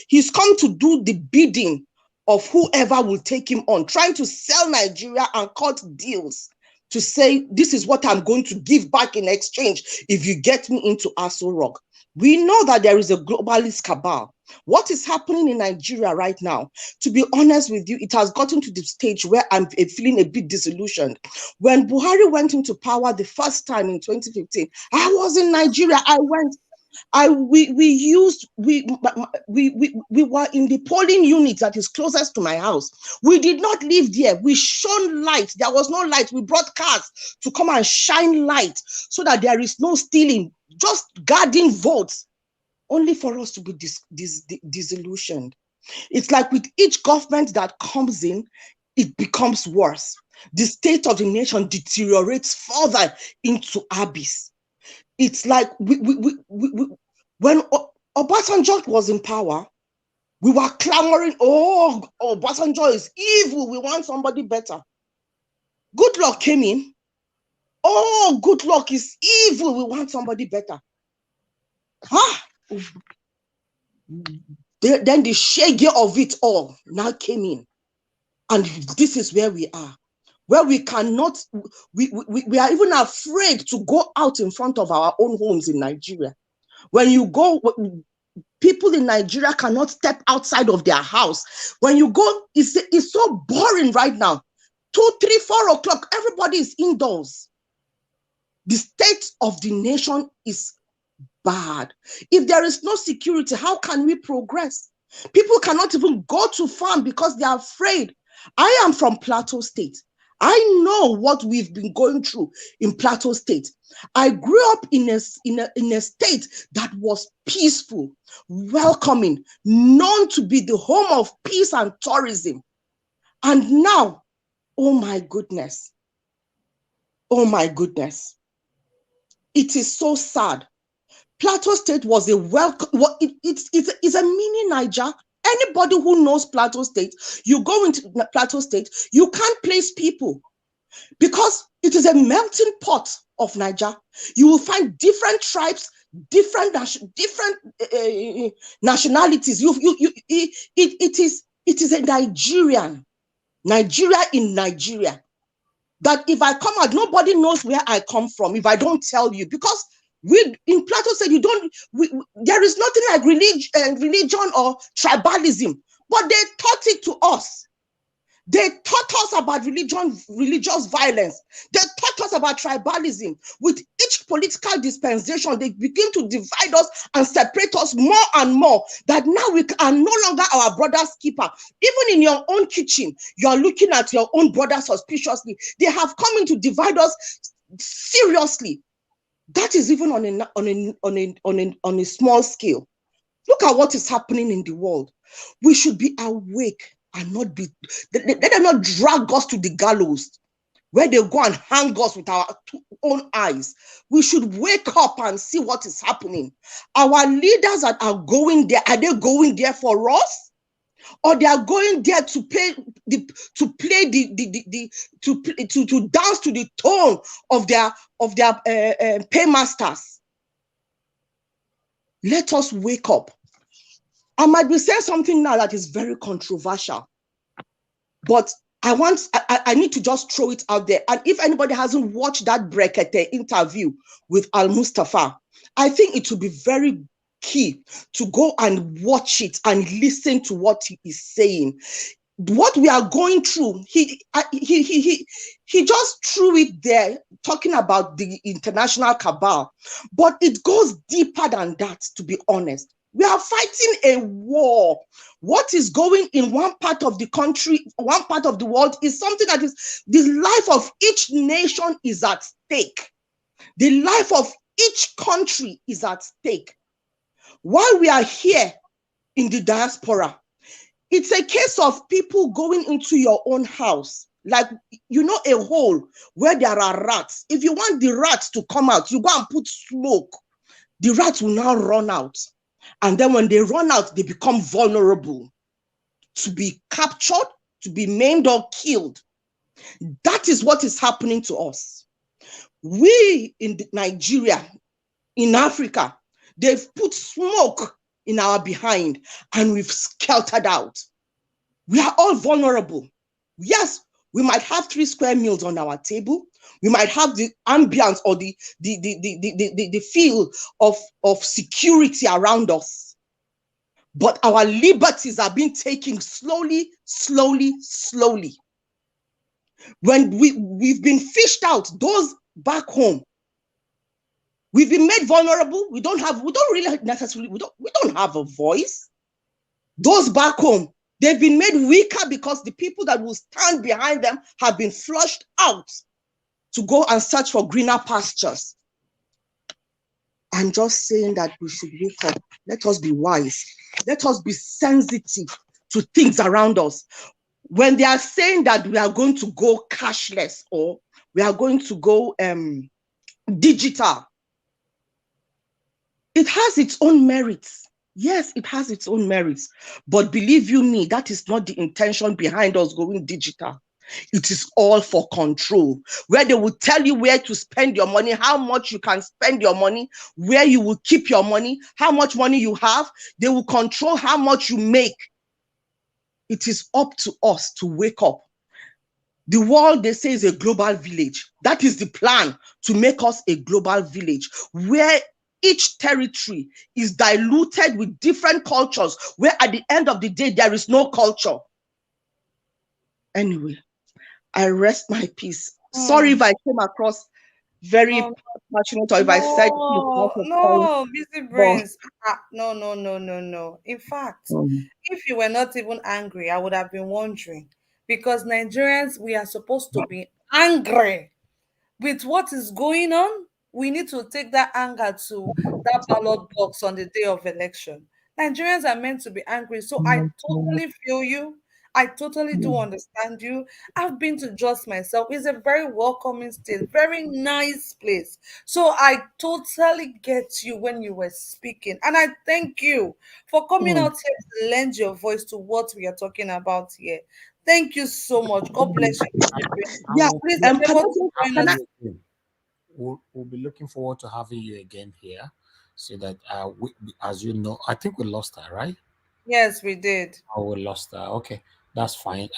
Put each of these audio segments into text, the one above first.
He's come to do the bidding of whoever will take him on, trying to sell Nigeria and cut deals to say, this is what I'm going to give back in exchange if you get me into Aso Rock. We know that there is a globalist cabal. What is happening in Nigeria right now, to be honest with you, it has gotten to the stage where I'm feeling a bit disillusioned. When Buhari went into power the first time in 2015, I was in Nigeria. We were in the polling unit that is closest to my house. We did not live there. We shone light. There was no light. We brought cars to come and shine light so that there is no stealing, just guarding votes, only for us to be disillusioned. It's like with each government that comes in, it becomes worse. The state of the nation deteriorates further into abyss. It's like when Obasanjo was in power, we were clamoring, oh, Obasanjo is evil, we want somebody better. Good Luck came in, oh, Good Luck is evil, we want somebody better. Then the shaggy of it all now came in. And this is where we are, where we cannot, we are even afraid to go out in front of our own homes in Nigeria. When you go, people in Nigeria cannot step outside of their house. When you go, it's so boring right now. 2, 3, 4 o'clock, everybody is indoors. The state of the nation is bad. If there is no security, how can we progress? People cannot even go to farm because they are afraid. I am from Plateau State. I know what we've been going through in Plateau State. I grew up in a state that was peaceful, welcoming, known to be the home of peace and tourism. And now, oh my goodness. Oh my goodness. It is so sad. Plateau State was a it's a mini Niger. Anybody who knows Plateau State, you go into Plateau State, you can't place people because it is a melting pot of Niger. You will find different tribes, different nationalities. It is a Nigeria in Nigeria. That if I come out, nobody knows where I come from if I don't tell you, because in Plateau State, there is nothing like religion or tribalism, but they taught it to us. They taught us about religious violence. They taught us about tribalism. With each political dispensation, they begin to divide us and separate us more and more, that now we are no longer our brother's keeper. Even in your own kitchen, you are looking at your own brother suspiciously. They have come in to divide us seriously. That is even on a small scale. Look at what is happening in the world. We should be awake and not be, let them not drag us to the gallows where they go and hang us with our own eyes. We should wake up and see what is happening. Our leaders that are going there, are they going there for us? Or they are going there to dance to the tone of their paymasters. Let us wake up. I might be saying something now that is very controversial, but I need to just throw it out there. And if anybody hasn't watched that Brekete interview with Al Mustafa, I think it would be very key to go and watch it and listen to what he is saying. What we are going through, he just threw it there, talking about the international cabal, but it goes deeper than that, to be honest. We are fighting a war. What is going in one part of the country, one part of the world, is something that is, the life of each nation is at stake. The life of each country is at stake. While we are here in the diaspora, it's a case of people going into your own house, like, you know, a hole where there are rats. If you want the rats to come out, you go and put smoke. The rats will now run out. And then when they run out, they become vulnerable to be captured, to be maimed or killed. That is what is happening to us. We in Nigeria, in Africa, they've put smoke in our behind and we've skeltered out. We are all vulnerable. Yes, we might have 3 square meals on our table. We might have the ambience or the feel of security around us. But our liberties are being taken slowly, slowly, slowly. When we've been fished out, those back home, we've been made vulnerable. We don't really necessarily, we don't have a voice. Those back home, they've been made weaker because the people that will stand behind them have been flushed out to go and search for greener pastures. I'm just saying that we should wake up. Let us be wise. Let us be sensitive to things around us. When they are saying that we are going to go cashless or we are going to go digital, it has its own merits. Yes, it has its own merits. But believe you me, that is not the intention behind us going digital. It is all for control, where they will tell you where to spend your money, how much you can spend your money, where you will keep your money, how much money you have. They will control how much you make. It is up to us to wake up. The world, they say, is a global village. That is the plan, to make us a global village where each territory is diluted with different cultures, where at the end of the day, there is no culture. Anyway, I rest my peace. Sorry if I came across very passionate or if I said no, busy brains. No. In fact, if you were not even angry, I would have been wondering, because Nigerians, we are supposed to be angry with what is going on. We need to take that anger to that ballot box on the day of election. Nigerians are meant to be angry. So I totally feel you. I totally do understand you. I've been to Jos myself. It's a very welcoming state, very nice place. So I totally get you when you were speaking. And I thank you for coming out here to lend your voice to what we are talking about here. Thank you so much. God bless you, Mr. Brain. I yeah. will Please be be Can able I to just, join can having I, us. you again. We'll be looking forward to having you again here, so that as you know, I think we lost her, right? Yes, we did. Oh, we lost her. Okay, that's fine.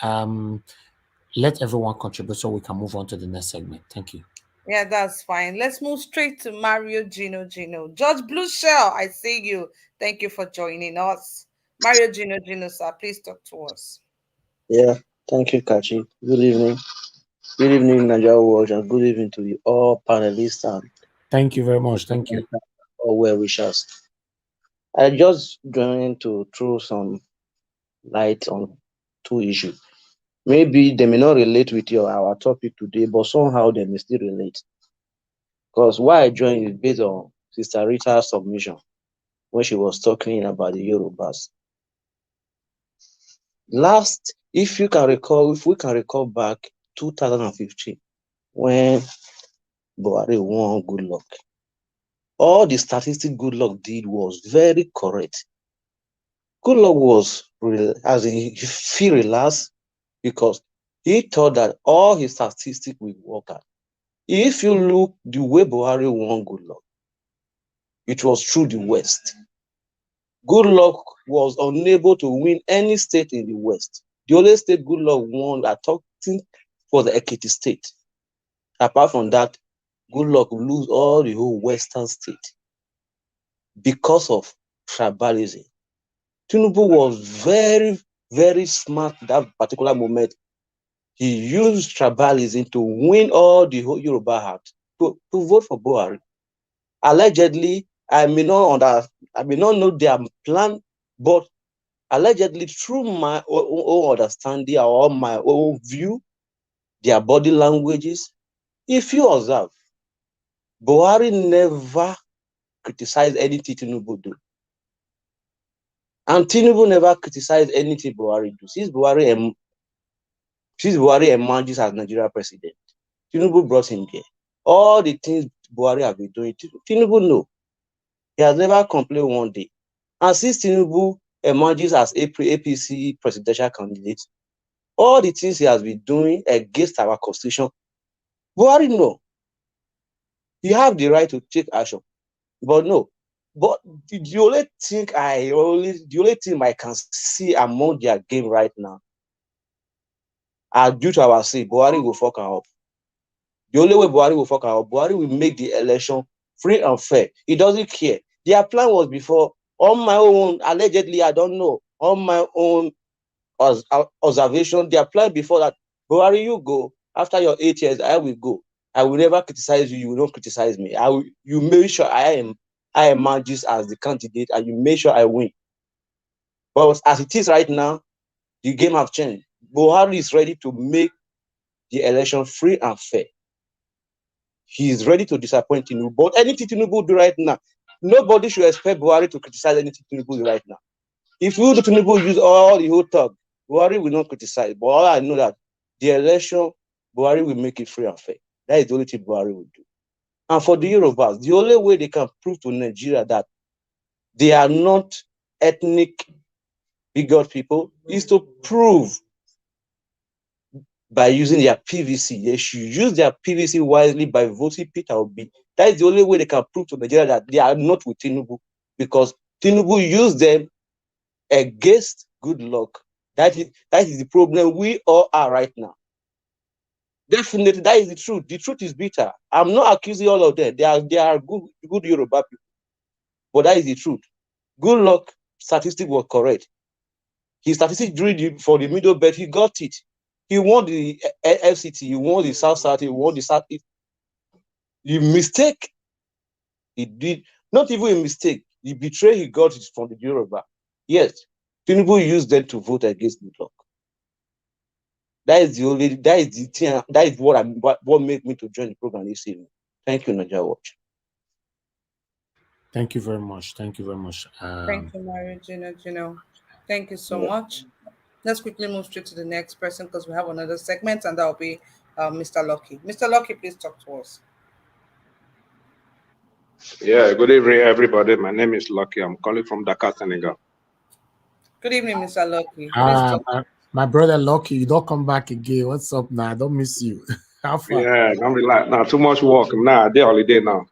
Let everyone contribute so we can move on to the next segment. Thank you. Yeah, that's fine. Let's move straight to Mario Gino. George Blue Shell, I see you. Thank you for joining us. Mario Gino, sir, please talk to us. Yeah, thank you, Kachi. Good evening. Good evening, Nigeria World, and good evening to you all panelists and Thank you very much. Thank you. all well wishers. I just joined to throw some light on two issues. Maybe they may not relate with your our topic today, but somehow they may still relate. Because why I joined is based on Sister Rita's submission when she was talking about the Yorubas. Last, if we can recall back 2015, when Buhari won good luck. All the statistics good luck did was very correct. Good luck was as in he feel relaxed because he thought that all his statistics will work out. If you look the way Buhari won good luck, it was through the West. Good luck was unable to win any state in the West. The only state good luck won, I think, was the Ekiti state. Apart from that, good luck lose all the whole Western state because of tribalism. Tinubu was very, very smart that particular moment. He used tribalism to win all the whole Yoruba heart to vote for Buhari. Allegedly, I may not know their plan, but allegedly, through my own understanding or my own view, their body languages, if you observe, Buhari never criticized anything Tinubu do. And Tinubu never criticized anything Buhari do. Since Buhari emerges as Nigeria president, Tinubu brought him there. All the things Buhari have been doing, Tinubu know. He has never complained one day. And since Tinubu emerges as APC presidential candidate, all the things he has been doing against our constitution, Buhari know. You have the right to take action. But no, But the only thing I can see among their game right now are due to our say Buhari will fuck her up. The only way Buhari will fuck her up, Buhari will make the election free and fair. He doesn't care. Their plan was before, on my own, allegedly, I don't know, on my own observation, their plan before that, Buhari, you go. After your 8 years, I will go. I will never criticize you. You will not criticize me. You make sure I emerges as the candidate, and you make sure I win. But as it is right now, the game have changed. Buhari is ready to make the election free and fair. He is ready to disappoint Tinubu. But anything Tinubu do right now, nobody should expect Buhari to criticize anything Tinubu do right now. If you do Tinubu use all the whole talk, Buhari will not criticize. But all I know that the election, Buhari will make it free and fair. That is the only thing Buhari will do. And for the Yorubas, the only way they can prove to Nigeria that they are not ethnic bigot people is to prove by using their PVC. They should use their PVC wisely by voting Peter Obi. That is the only way they can prove to Nigeria that they are not with Tinubu, because Tinubu used them against good luck. That is the problem we all are right now. Definitely, that is the truth. The truth is bitter. I'm not accusing all of them. They are good Yoruba people. But that is the truth. Good luck statistic was correct. His statistic for the middle belt, he got it. He won the FCT, he won the South South, he won the South East. The mistake he did, not even a mistake, the betray he got it from the Yoruba. Yes, Tinubu used them to vote against Goodluck. That is the thing, that is what made me to join the program this evening. Thank you, Nigeria Watch. Thank you very much. Thank you very much. Thank you, Mario Gino. Thank you so much. Let's quickly move straight to the next person because we have another segment, and that will be Mr. Lucky. Mr. Lucky, please talk to us. Yeah, good evening, everybody. My name is Lucky. I'm calling from Dakar, Senegal. Good evening, Mr. Lucky. Please talk. My brother Lucky, you don't come back again. What's up now? I don't miss you. How far? Yeah, don't relax. Now, too much work. Nah, they're holiday now.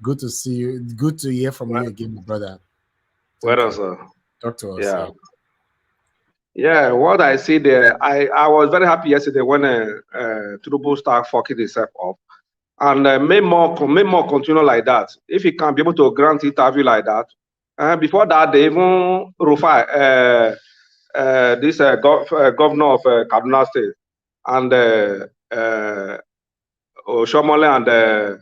Good to see you. Good to hear from you again, my brother. What else, sir? Talk to us. Yeah. Yeah, what I see there, I was very happy yesterday when Tinubu started fucking himself up. And may more continue like that. If he can be able to grant interview like that. Before that, they even Rufai, this governor of Kaduna State, and Oshomole and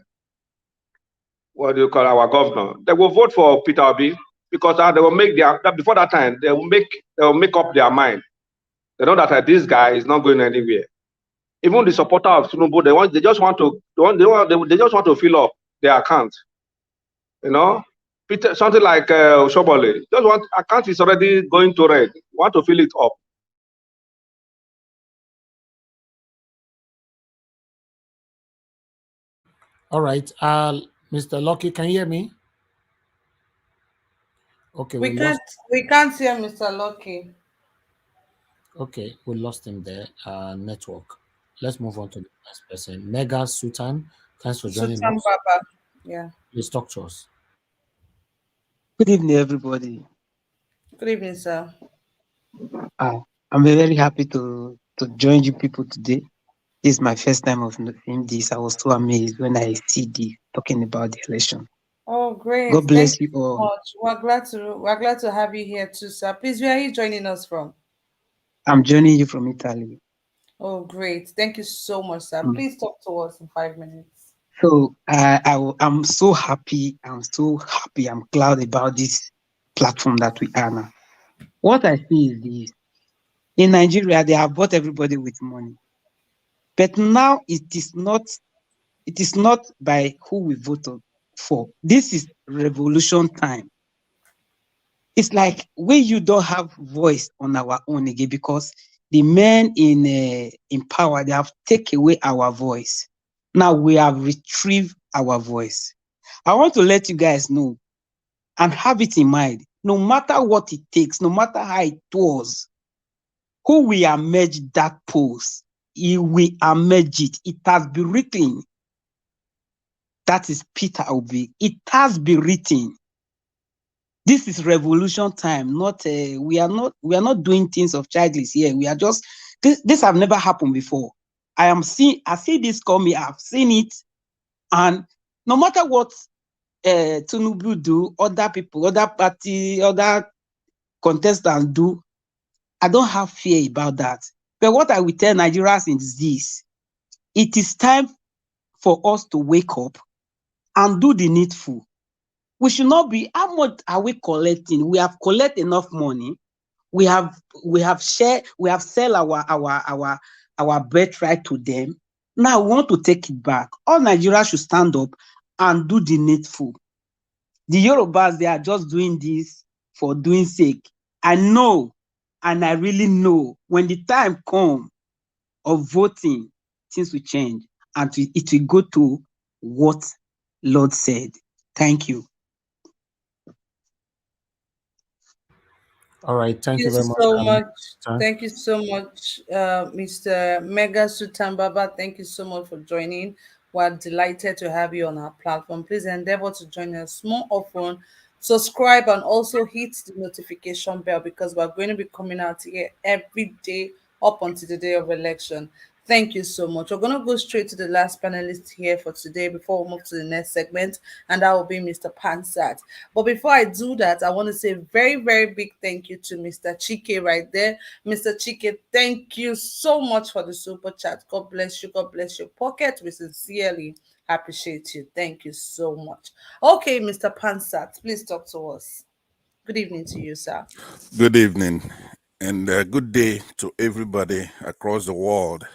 what do you call our governor? They will vote for Peter Obi because they will make before that time they will make up their mind. They know that this guy is not going anywhere. Even the supporter of Tinubu, they just want to fill up their account. You know, Peter, something like Oshomole, account is already going to red. Want to fill it up. All right. Mr. Lucky, can you hear me? Okay. We can't hear Mr. Lucky. Okay, we lost him there. Network. Let's move on to the next person. Mega Sultan. Thanks for joining Sultan us. Baba. Yeah. Please talk to us. Good evening, everybody. Good evening, sir. I'm very happy to join you people today. This is my first time of doing this. I was so amazed when I see the talking about the election. Oh, great! God bless Thank you all. So much. We're glad to have you here too, sir. Please, where are you joining us from? I'm joining you from Italy. Oh, great! Thank you so much, sir. Please talk to us in 5 minutes. So I'm so happy. I'm glad about this platform that we are now. What I see is this: in Nigeria, they have bought everybody with money, but now it is not by who we voted for. This is revolution time. It's like you don't have voice on our own again, because the men in power, they have taken away our voice. Now we have retrieved our voice. I want to let you guys know and have it in mind, no matter what it takes, no matter how it was, who will emerge that post, he will emerge it. It has been written. That is Peter Obi. It has been written. This is revolution time. Not we are not doing things of childish here. We are just this have never happened before. I see this coming. I've seen it, and no matter what Tinubu do, other people, other party, other contestants do, I don't have fear about that. But what I will tell Nigerians is this: it is time for us to wake up and do the needful. We should not be, how much are we collecting? We have collected enough money. We have shared, we have sell our birthright to them. Now we want to take it back. All Nigerians should stand up and do the needful. The Yorubas, they are just doing this for doing sake. I know, and I really know, when the time comes of voting, things will change, and it will go to what Lord said. Thank you. All right. Thank You you very much. so much. Sir. Thank you so much, Mr. Mega Sutambaba. Thank you so much for joining. We're delighted to have you on our platform. Please endeavor to join us more often. Subscribe and also hit the notification bell because we're going to be coming out here every day up until the day of election. Thank you so much. We're going to go straight to the last panelist here for today before we move to the next segment, and that will be Mr. Pansat. But before I do that, I want to say a very, very big thank you to Mr. Chike right there. Mr. Chike, thank you so much for the super chat. God bless you. God bless your pocket. We sincerely appreciate you. Thank you so much. Okay, Mr. Pansat, please talk to us. Good evening to you, sir. Good evening and good day to everybody across the world,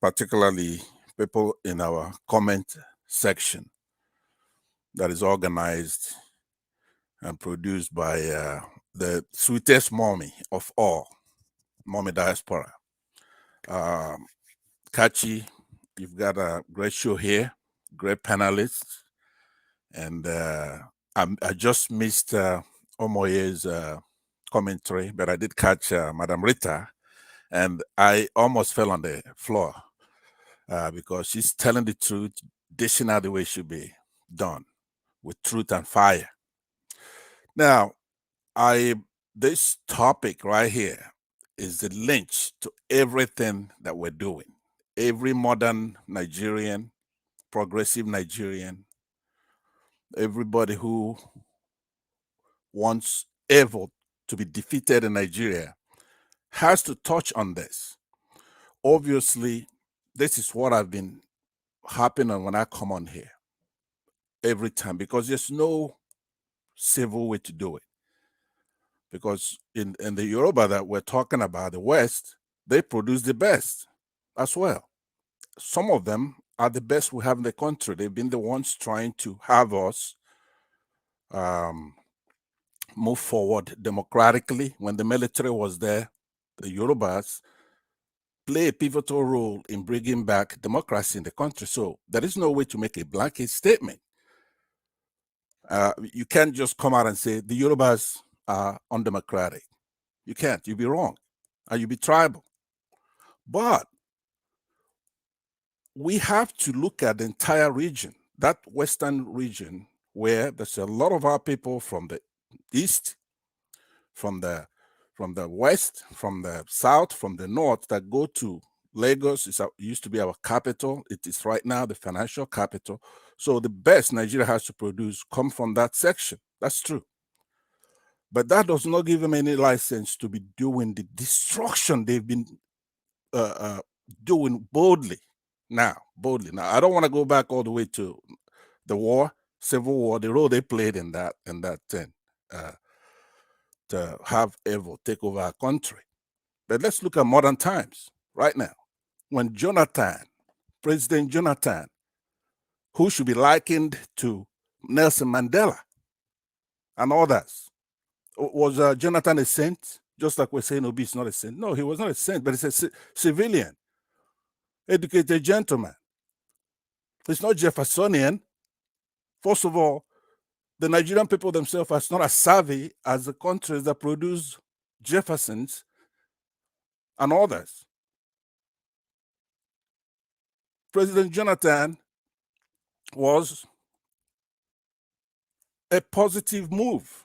particularly people in our comment section that is organized and produced by the sweetest mommy of all, Mommy Diaspora. Kachi, you've got a great show here, great panelists, and I just missed Omoye's commentary, but I did catch Madam Rita, and I almost fell on the floor because she's telling the truth, dishing out the way it should be done, with truth and fire. Now, this topic right here is the lynch to everything that we're doing. Every modern Nigerian, progressive Nigerian, everybody who wants evil to be defeated in Nigeria has to touch on this. Obviously, this is what I've been happening when I come on here every time, because there's no civil way to do it. Because in the Yoruba that we're talking about, the West, they produce the best as well. Some of them are the best we have in the country. They've been the ones trying to have us move forward democratically. When the military was there, the Yorubas play a pivotal role in bringing back democracy in the country. So there is no way to make a blanket statement. You can't just come out and say the Yorubas are undemocratic. You can't. You'd be wrong. You'd be tribal. But we have to look at the entire region, that western region, where there's a lot of our people from the east, from the west, from the south, from the north that go to Lagos. It used to be our capital. It is right now the financial capital. So the best Nigeria has to produce come from that section. That's true. But that does not give them any license to be doing the destruction they've been doing boldly. Now, I don't want to go back all the way to the war, Civil War, the role they played in that thing, to have evil take over our country. But let's look at modern times right now. When President Jonathan, who should be likened to Nelson Mandela and others, was Jonathan a saint? Just like we're saying Obi is not a saint. No, he was not a saint, but he's a civilian, educated gentleman. It's not Jeffersonian. First of all, the Nigerian people themselves are not as savvy as the countries that produce Jeffersons and others. President Jonathan was a positive move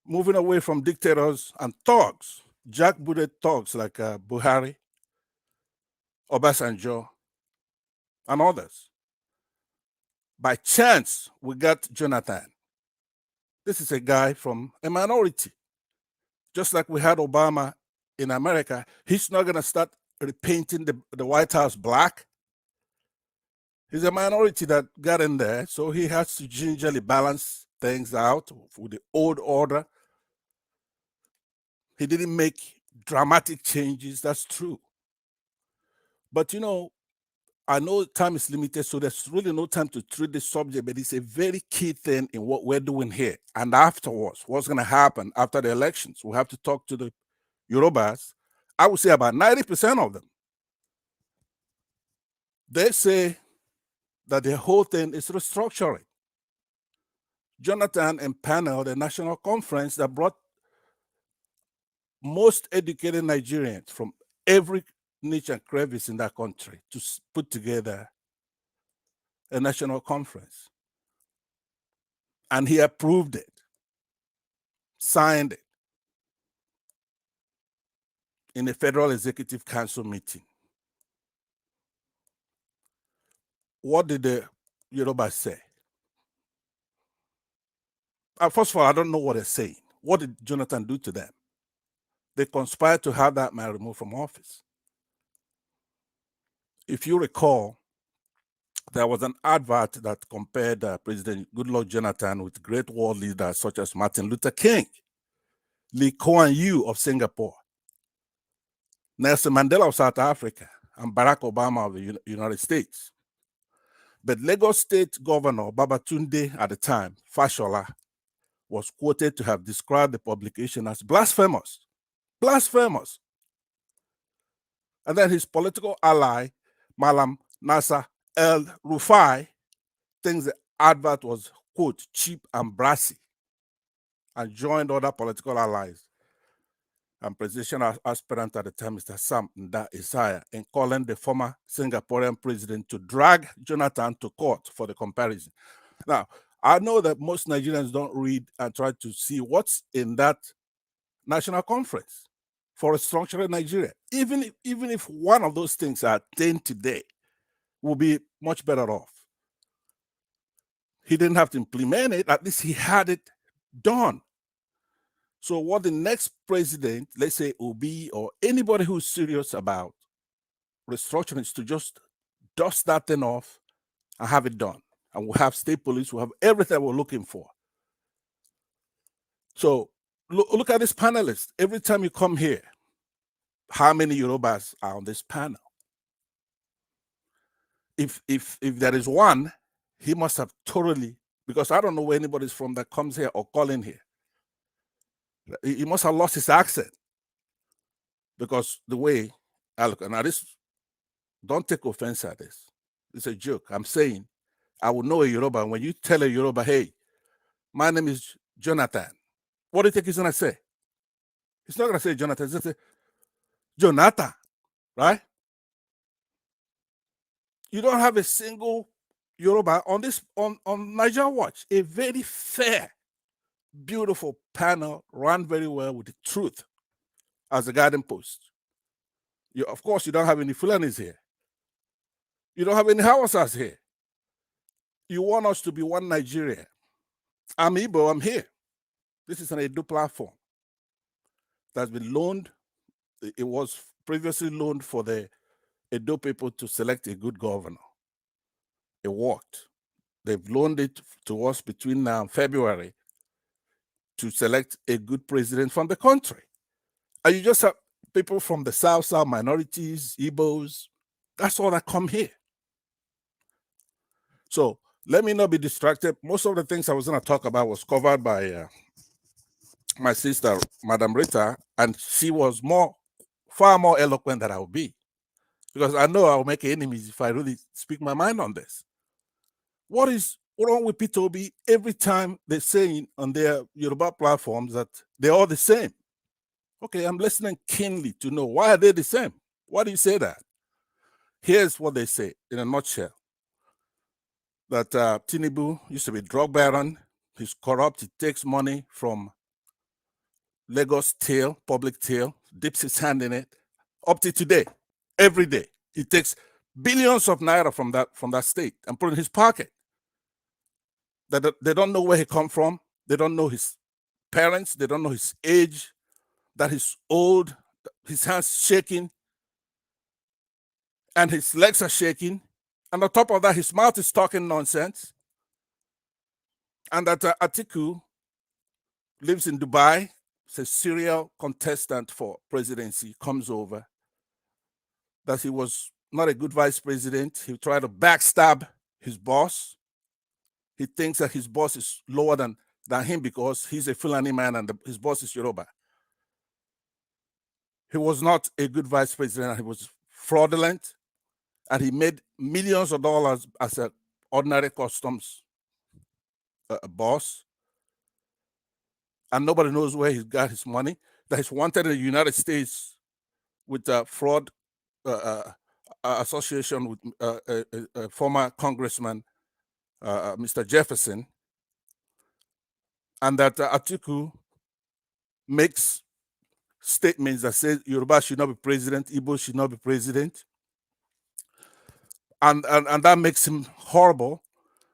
moving away from dictators and thugs, jackbooted thugs like Buhari, Obasanjo, and others. By chance, we got Jonathan. This is a guy from a minority. Just like we had Obama in America, he's not going to start repainting the White House black. He's a minority that got in there, so he has to gingerly balance things out with the old order. He didn't make dramatic changes, that's true. But you know, I know time is limited, so there's really no time to treat this subject, but it's a very key thing in what we're doing here. And afterwards, what's going to happen after the elections? We have to talk to the Yorubas. I would say about 90% of them. They say that the whole thing is restructuring. Jonathan empaneled the national conference that brought most educated Nigerians from every niche and crevice in that country to put together a national conference. And he approved it, signed it in a Federal Executive Council meeting. What did the Yoruba say? First of all, I don't know what they're saying. What did Jonathan do to them? They conspired to have that man removed from office. If you recall, there was an advert that compared President Goodluck Jonathan with great world leaders such as Martin Luther King, Lee Kuan Yew of Singapore, Nelson Mandela of South Africa, and Barack Obama of the United States. But Lagos State Governor Babatunde at the time, Fashola, was quoted to have described the publication as blasphemous. Blasphemous. And then his political ally, Malam Nasser El Rufai, thinks the advert was, quote, cheap and brassy, and joined other political allies and presidential aspirant at the time, Mr. Sam Nda Isaiah, in calling the former Singaporean president to drag Jonathan to court for the comparison. Now, I know that most Nigerians don't read and try to see what's in that national conference for a structured Nigeria. Even if one of those things are attained today, we'll be much better off. He didn't have to implement it, at least he had it done. So what the next president, let's say Obi or anybody who's serious about restructuring, is to just dust that thing off and have it done. And we'll have state police, we'll have everything we're looking for. So look at this panelist. Every time you come here, how many Yorubas are on this panel? If there is one, he must have totally, because I don't know where anybody's from that comes here or call in here. He must have lost his accent, because the way I look, now this, don't take offense at this. It's a joke. I'm saying I will know a Yoruba. When you tell a Yoruba, hey, my name is Jonathan, what do you think he's gonna say? He's not gonna say Jonathan, he's gonna say Jonathan, right? You don't have a single Yoruba on this on Niger Watch. A very fair, beautiful panel, run very well with the truth as a guiding post. Of course, you don't have any Fulanis here. You don't have any Hausas here. You want us to be one Nigeria. I'm Igbo, I'm here. This is an Edo platform that's been loaned. It was previously loaned for the Edo people to select a good governor. It worked. They've loaned it to us between now and February to select a good president from the country. And you just have people from the South, minorities, Igbos, that's all that come here. So let me not be distracted. Most of the things I was going to talk about was covered by my sister, Madam Rita, and she was far more eloquent than I will be, because I know I'll make enemies if I really speak my mind on this. What is wrong with Peter Obi? Every time they're saying on their Yoruba platforms that they're all the same. Okay, I'm listening keenly to know, why are they the same? Why do you say that? Here's what they say in a nutshell. That Tinubu used to be a drug baron, he's corrupt, he takes money from Lagos till, public till, dips his hand in it, up to today, every day. He takes billions of naira from that state and put it in his pocket. They don't know where he come from. They don't know his parents. They don't know his age, that he's old, his hands shaking, and his legs are shaking. And on top of that, his mouth is talking nonsense. And that Atiku lives in Dubai. It's a serial contestant for presidency, comes over. That he was not a good vice president. He tried to backstab his boss. He thinks that his boss is lower than him because he's a Fulani man and his boss is Yoruba. He was not a good vice president. He was fraudulent, and he made millions of dollars as an ordinary customs boss. And nobody knows where he got his money. That he's wanted in the United States with a fraud association with a former congressman, Mr. Jefferson, and that Atiku makes statements that say Yoruba should not be president, Igbo should not be president, and that makes him horrible.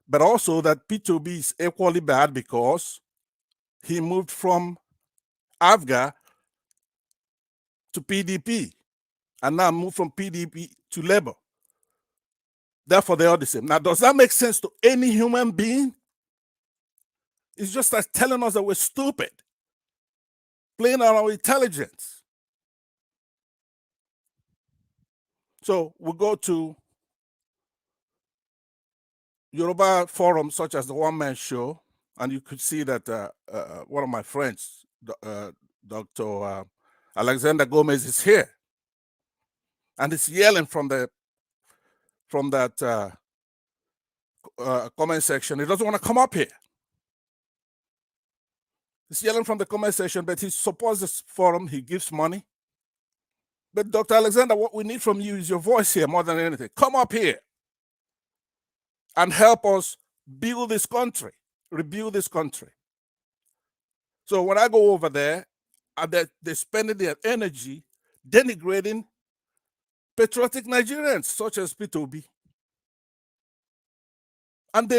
But also that P2B is equally bad because he moved from AFGA to PDP, and now moved from PDP to Labour. Therefore, they are the same. Now, does that make sense to any human being? It's just like telling us that we're stupid, playing on our intelligence. So we go to Yoruba forums such as the One Man Show, and you could see that one of my friends, Dr. Alexander Gomez, is here, and he's yelling from that comment section. He doesn't want to come up here. He's yelling from the comment section, but he supports this forum. He gives money. But Dr. Alexander, what we need from you is your voice here more than anything. Come up here and help us build this country, rebuild this country. So when I go over there, they're spending their energy denigrating patriotic Nigerians such as P2B. And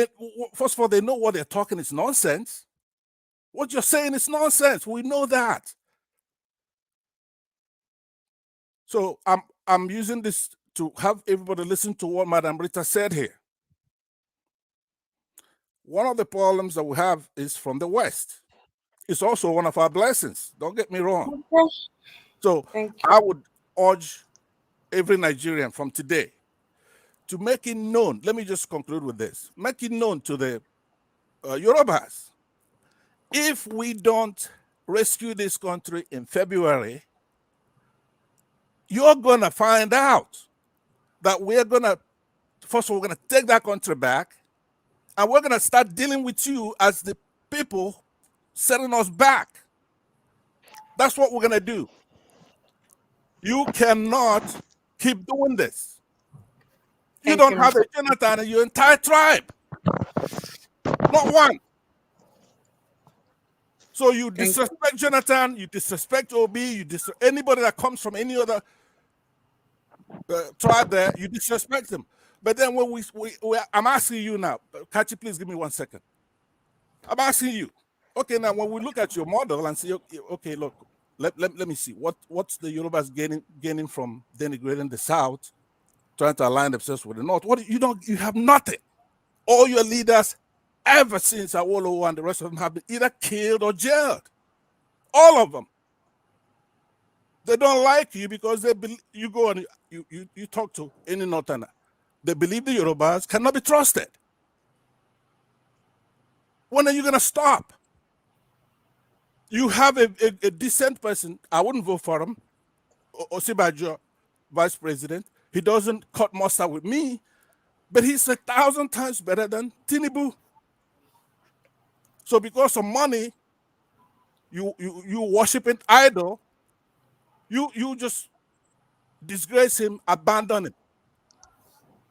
first of all, they know what they're talking is nonsense. What you're saying is nonsense. We know that. So I'm using this to have everybody listen to what Madam Rita said here. One of the problems that we have is from the West. It's also one of our blessings. Don't get me wrong. So I would urge every Nigerian from today to make it known. Let me just conclude with this. Make it known to the Yorubas. If we don't rescue this country in February, you're going to find out that we're going to, first of all, we're going to take that country back, and we're going to start dealing with you as the people setting us back. That's what we're going to do. You cannot keep doing this. You don't have a Jonathan in your entire tribe. Not one. So you disrespect Jonathan, you disrespect Obi, you disrespect anybody that comes from any other tribe there, you disrespect them. But then when I'm asking you now, Kachi, please give me 1 second. I'm asking you, okay, now when we look at your model and say, okay, look, let me see, what's the Yorubas gaining from denigrating the South, trying to align themselves with the North? You have nothing. All your leaders ever since Awolowo and the rest of them have been either killed or jailed. All of them. They don't like you because they believe, you go and you talk to any Northerner. They believe the Yorubas cannot be trusted. When are you going to stop? You have a decent person. I wouldn't vote for him. Osibajo, vice president. He doesn't cut mustard with me, but he's 1,000 times better than Tinubu. So because of money, you worship an idol, you just disgrace him, abandon him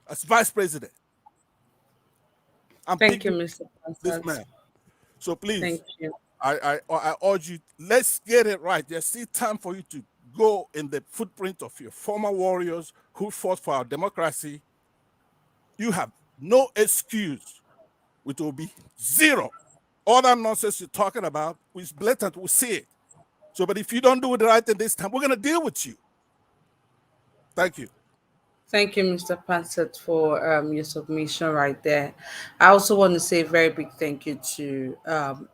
as vice president. I'm Thank you, Mr. This man. So please, I urge you, let's get it right. There's still time for you to go in the footprint of your former warriors who fought for our democracy. You have no excuse. It will be zero. All that nonsense you're talking about is blatant. We see it. So, but if you don't do it right in this time, we're going to deal with you. Thank you. Thank you, Mr. Pansett, for your submission right there. I also want to say a very big thank you to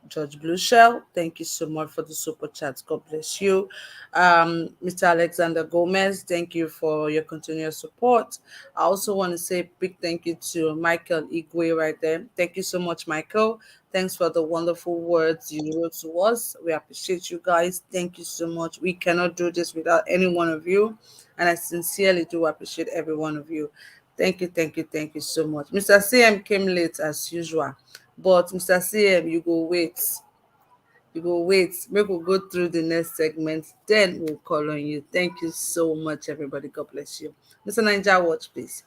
George Blueshell. Thank you so much for the super chats. God bless you. Mr. Alexander Gomez, thank you for your continuous support. I also want to say a big thank you to Michael Igwe right there. Thank you so much, Michael. Thanks for the wonderful words you wrote to us. We appreciate you guys. Thank you so much. We cannot do this without any one of you. And I sincerely do appreciate every one of you. Thank you, thank you, thank you so much. Mr. CM came late as usual, but Mr. CM, you go wait. You go wait. Maybe we'll go through the next segment, then we'll call on you. Thank you so much, everybody. God bless you. Mr. Ninja Watch, please.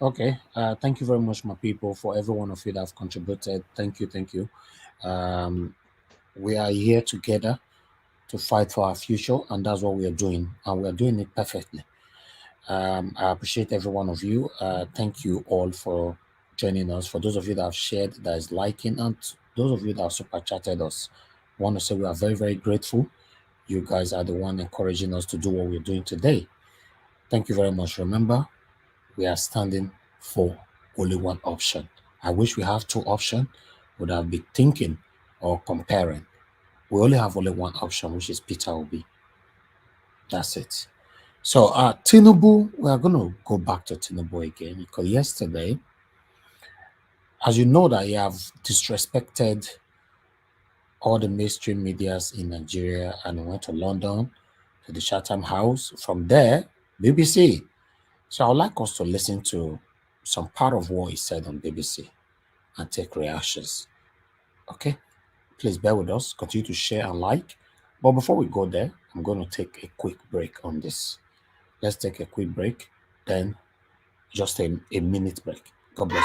Okay. Thank you very much, my people, for every one of you that have contributed. Thank you, thank you. We are here together to fight for our future, and that's what we are doing, and we are doing it perfectly. I appreciate every one of you. Thank you all for joining us. For those of you that have shared, that is liking, and those of you that have super chatted us, I want to say we are very, very grateful. You guys are the one encouraging us to do what we're doing today. Thank you very much. Remember, we are standing for only one option. I wish we have two options, would have been thinking or comparing. We only have only one option, which is Peter Obi. That's it. So, Tinubu, we are going to go back to Tinubu again because yesterday, as you know, that you have disrespected all the mainstream medias in Nigeria and went to London to the Chatham House. From there, BBC. So, I would like us to listen to some part of what he said on BBC and take reactions. Okay, please bear with us. Continue to share and like. But before we go there, I'm going to take a quick break on this. Let's take a quick break, then just a minute break. God bless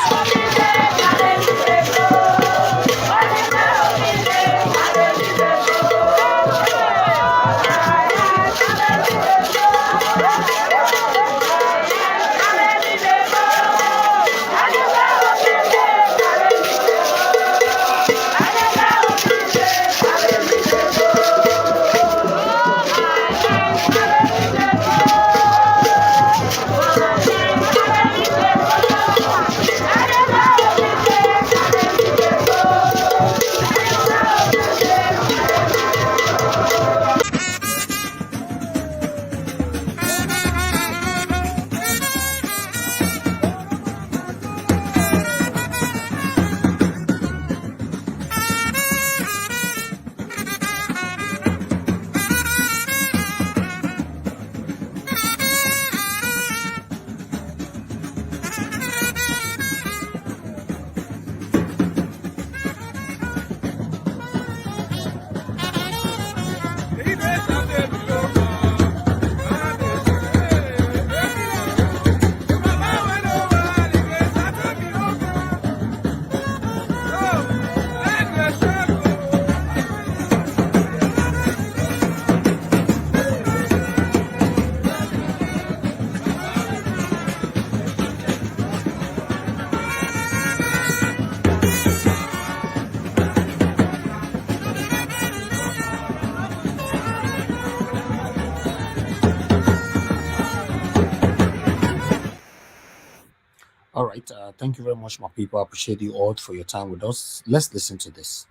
All right. Thank you very much, my people. I appreciate you all for your time with us. Let's listen to this.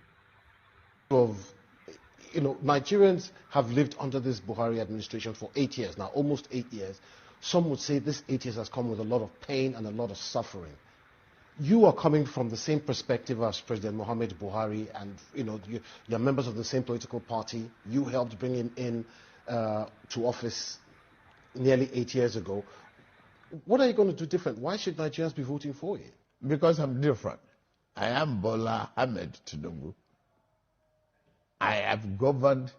Nigerians have lived under this Buhari administration for 8 years now, almost 8 years. Some would say this 8 years has come with a lot of pain and a lot of suffering. You are coming from the same perspective as President Muhammad Buhari, and you're members of the same political party. You helped bring him in to office nearly 8 years ago. What are you going to do different? Why should Nigerians be voting for you? Because I'm different. I am Bola Ahmed Tinubu. I have governed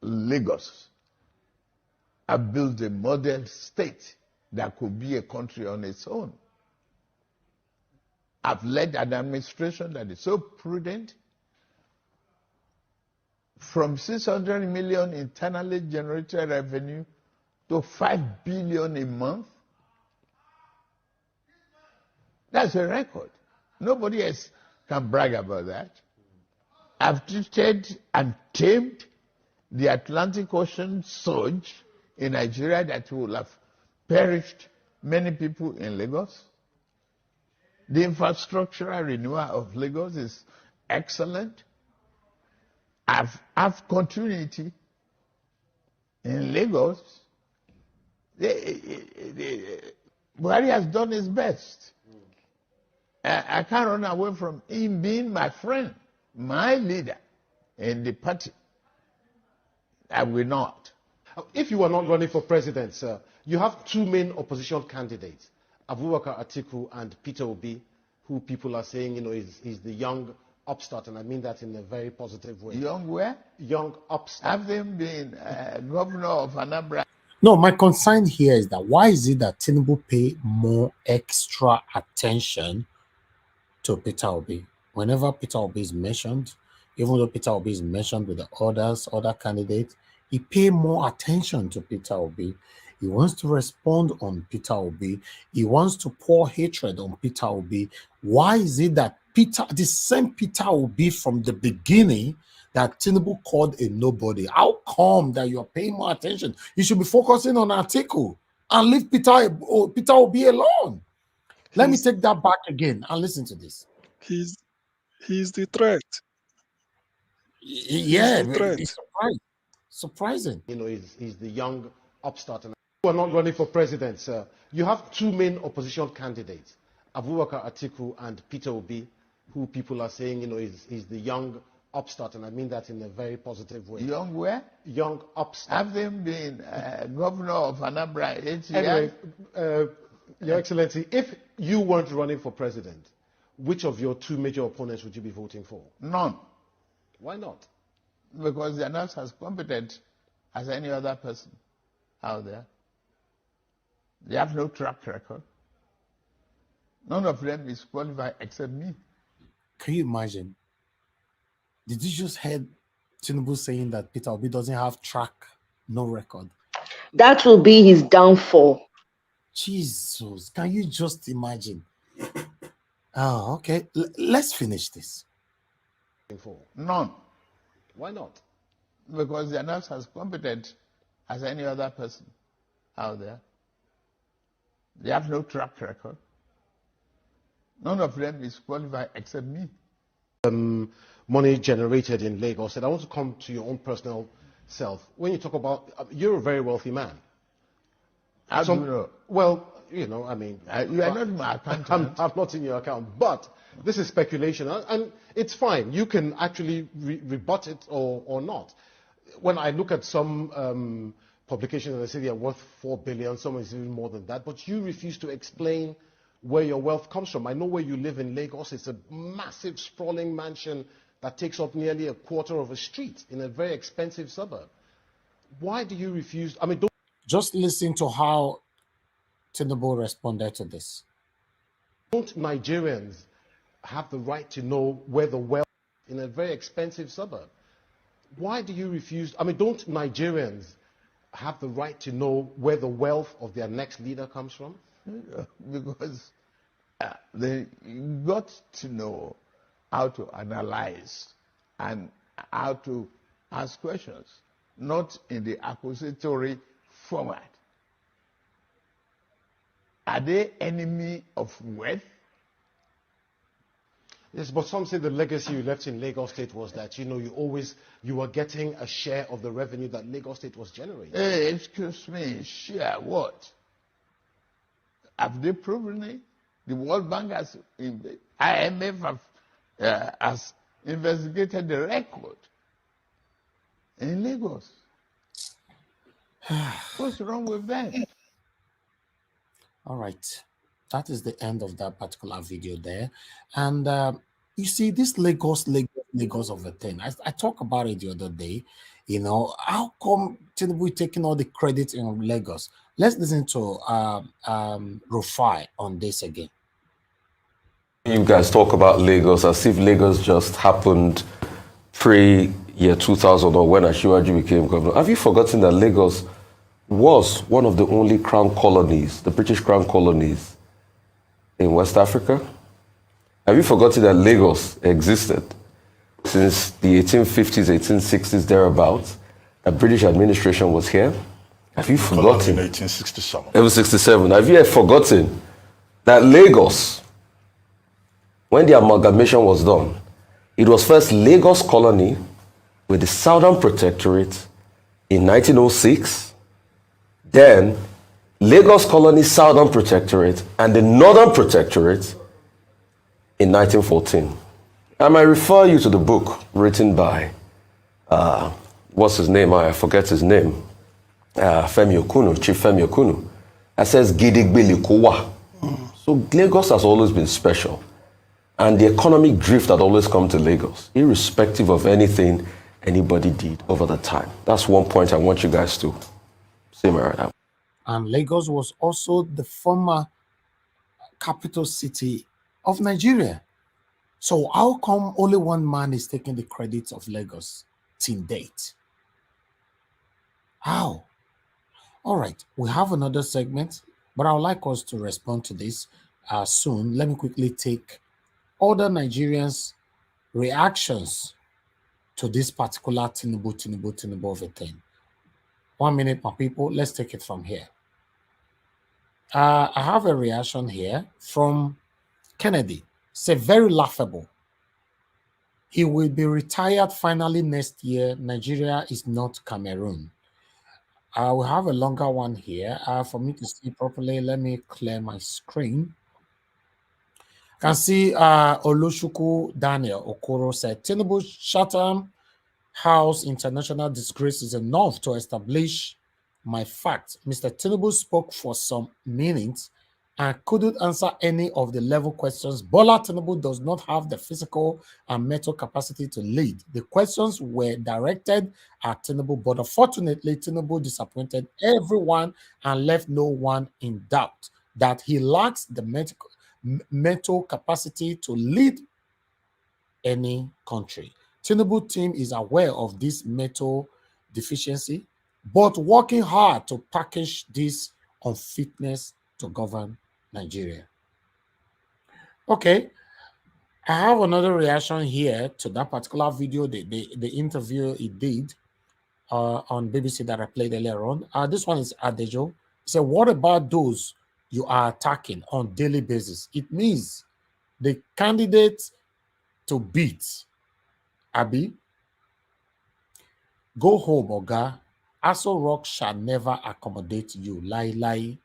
Lagos. I built a modern state that could be a country on its own. I've led an administration that is so prudent, from 600 million internally generated revenue to 5 billion a month. That's a record. Nobody else can brag about that. I've treated and tamed the Atlantic Ocean surge in Nigeria that will have perished many people in Lagos. The infrastructural renewal of Lagos is excellent. I've continuity in Lagos. Buhari has done his best. I can't run away from him being my friend, my leader in the party. I will not. If you are not running for president, sir, you have two main opposition candidates, Abubakar Atiku and Peter Obi, who people are saying, is the young upstart, and I mean that in a very positive way. Young where? Young upstart. Have them been governor of Anambra? No, my concern here is that why is it that Tinubu pay more extra attention to Peter Obi? Whenever Peter Obi is mentioned, even though Peter Obi is mentioned with the other candidates, he pay more attention to Peter Obi. He wants to respond on Peter Obi. He wants to pour hatred on Peter Obi. Why is it that the same Peter Obi from the beginning that Tinubu called a nobody? How come that you're paying more attention? You should be focusing on Atiku and leave Peter Obi alone. Let me take that back again and listen to this. He's the threat. Yeah, it's surprising. He's the young upstart. And you are not running for president, sir. You have two main opposition candidates, Abubakar Atiku and Peter Obi, who people are saying, is the young upstart, and I mean that in a very positive way. Young where? Young upstart. Have them been governor of Anambra 8 years? Anyway, Your Excellency, if you weren't running for president, which of your two major opponents would you be voting for? None. Why not? Because they are not as competent as any other person out there. They have no track record. None of them is qualified except me. Can you imagine? Did you just hear Tinubu saying that Peter Obi doesn't have no record? That will be his downfall. Jesus, can you just imagine? Oh, okay. Let's finish this. None. Why not? Because they are not as competent as any other person out there. They have no track record. None of them is qualified except me. Money generated in Lagos. And I want to come to your own personal self. When you talk about, you're a very wealthy man. How do you know? Well, I mean, you are not my accountant. I'm not in your account, but this is speculation, and it's fine. You can actually rebut it or not. When I look at some publications and they say they are worth 4 billion, some is even more than that, but you refuse to explain where your wealth comes from. I know where you live in Lagos. It's a massive, sprawling mansion that takes up nearly a quarter of a street in a very expensive suburb. Why do you refuse? I mean, just listen to how Tinubu responded to this. Don't Nigerians have the right to know where the wealth is in a very expensive suburb? Why do you refuse? I mean, don't Nigerians have the right to know where the wealth of their next leader comes from? Because they got to know how to analyze and how to ask questions, not in the accusatory format. Are they enemy of wealth? Yes, but some say the legacy you left in Lagos State was that, you were getting a share of the revenue that Lagos State was generating. Hey, excuse me, share what? Have they proven it? The World Bank has, IMF has investigated the record in Lagos. What's wrong with that? All right. That is the end of that particular video there. And you see, this Lagos of a thing. I talked about it the other day. How come Tinubu taking all the credit in Lagos? Let's listen to Rufai on this again. You guys talk about Lagos as if Lagos just happened 3 year 2000 or when Ashiwaju became governor, have you forgotten that Lagos was one of the only crown colonies, the British crown colonies in West Africa? Have you forgotten that Lagos existed since the 1850s, 1860s, thereabouts? The British administration was here? Have you forgotten? In 1867. 1867. Have you forgotten that Lagos, when the amalgamation was done, it was first Lagos colony with the Southern Protectorate in 1906, then Lagos colony, Southern Protectorate, and the Northern Protectorate in 1914. I might refer you to the book written by, what's his name? I forget his name. Femi Okunu, Chief Femi Okunu. That says Gidigbili Kowa. So Lagos has always been special. And the economic drift had always come to Lagos, irrespective of anything anybody did over the time. That's one point I want you guys to simmer out. And Lagos was also the former capital city of Nigeria. So how come only one man is taking the credit of Lagos till date? How? All right, we have another segment, but I would like us to respond to this soon. Let me quickly take other Nigerians' reactions to this particular Tinubu of a thing. 1 minute, my people. Let's take it from here. I have a reaction here from Kennedy. It's very laughable. He will be retired finally next year. Nigeria is not Cameroon. I will have a longer one here. For me to see properly, let me clear my screen. Can see Olushuku Daniel Okoro said, Tinubu Chatham House international disgrace is enough to establish my fact. Mr. Tinubu spoke for some minutes and couldn't answer any of the level questions. Bola Tinubu does not have the physical and mental capacity to lead. The questions were directed at Tinubu, but unfortunately, Tinubu disappointed everyone and left no one in doubt that he lacks the mental capacity to lead any country. Tinubu team is aware of this mental deficiency, but working hard to package this unfitness to govern Nigeria. Okay, I have another reaction here to that particular video, the interview he did on BBC that I played earlier on. This one is Adejo. He said, what about those you are attacking on daily basis? It means the candidates to beat Abi, go home, Oga. Aso Rock shall never accommodate you. Lie, lie.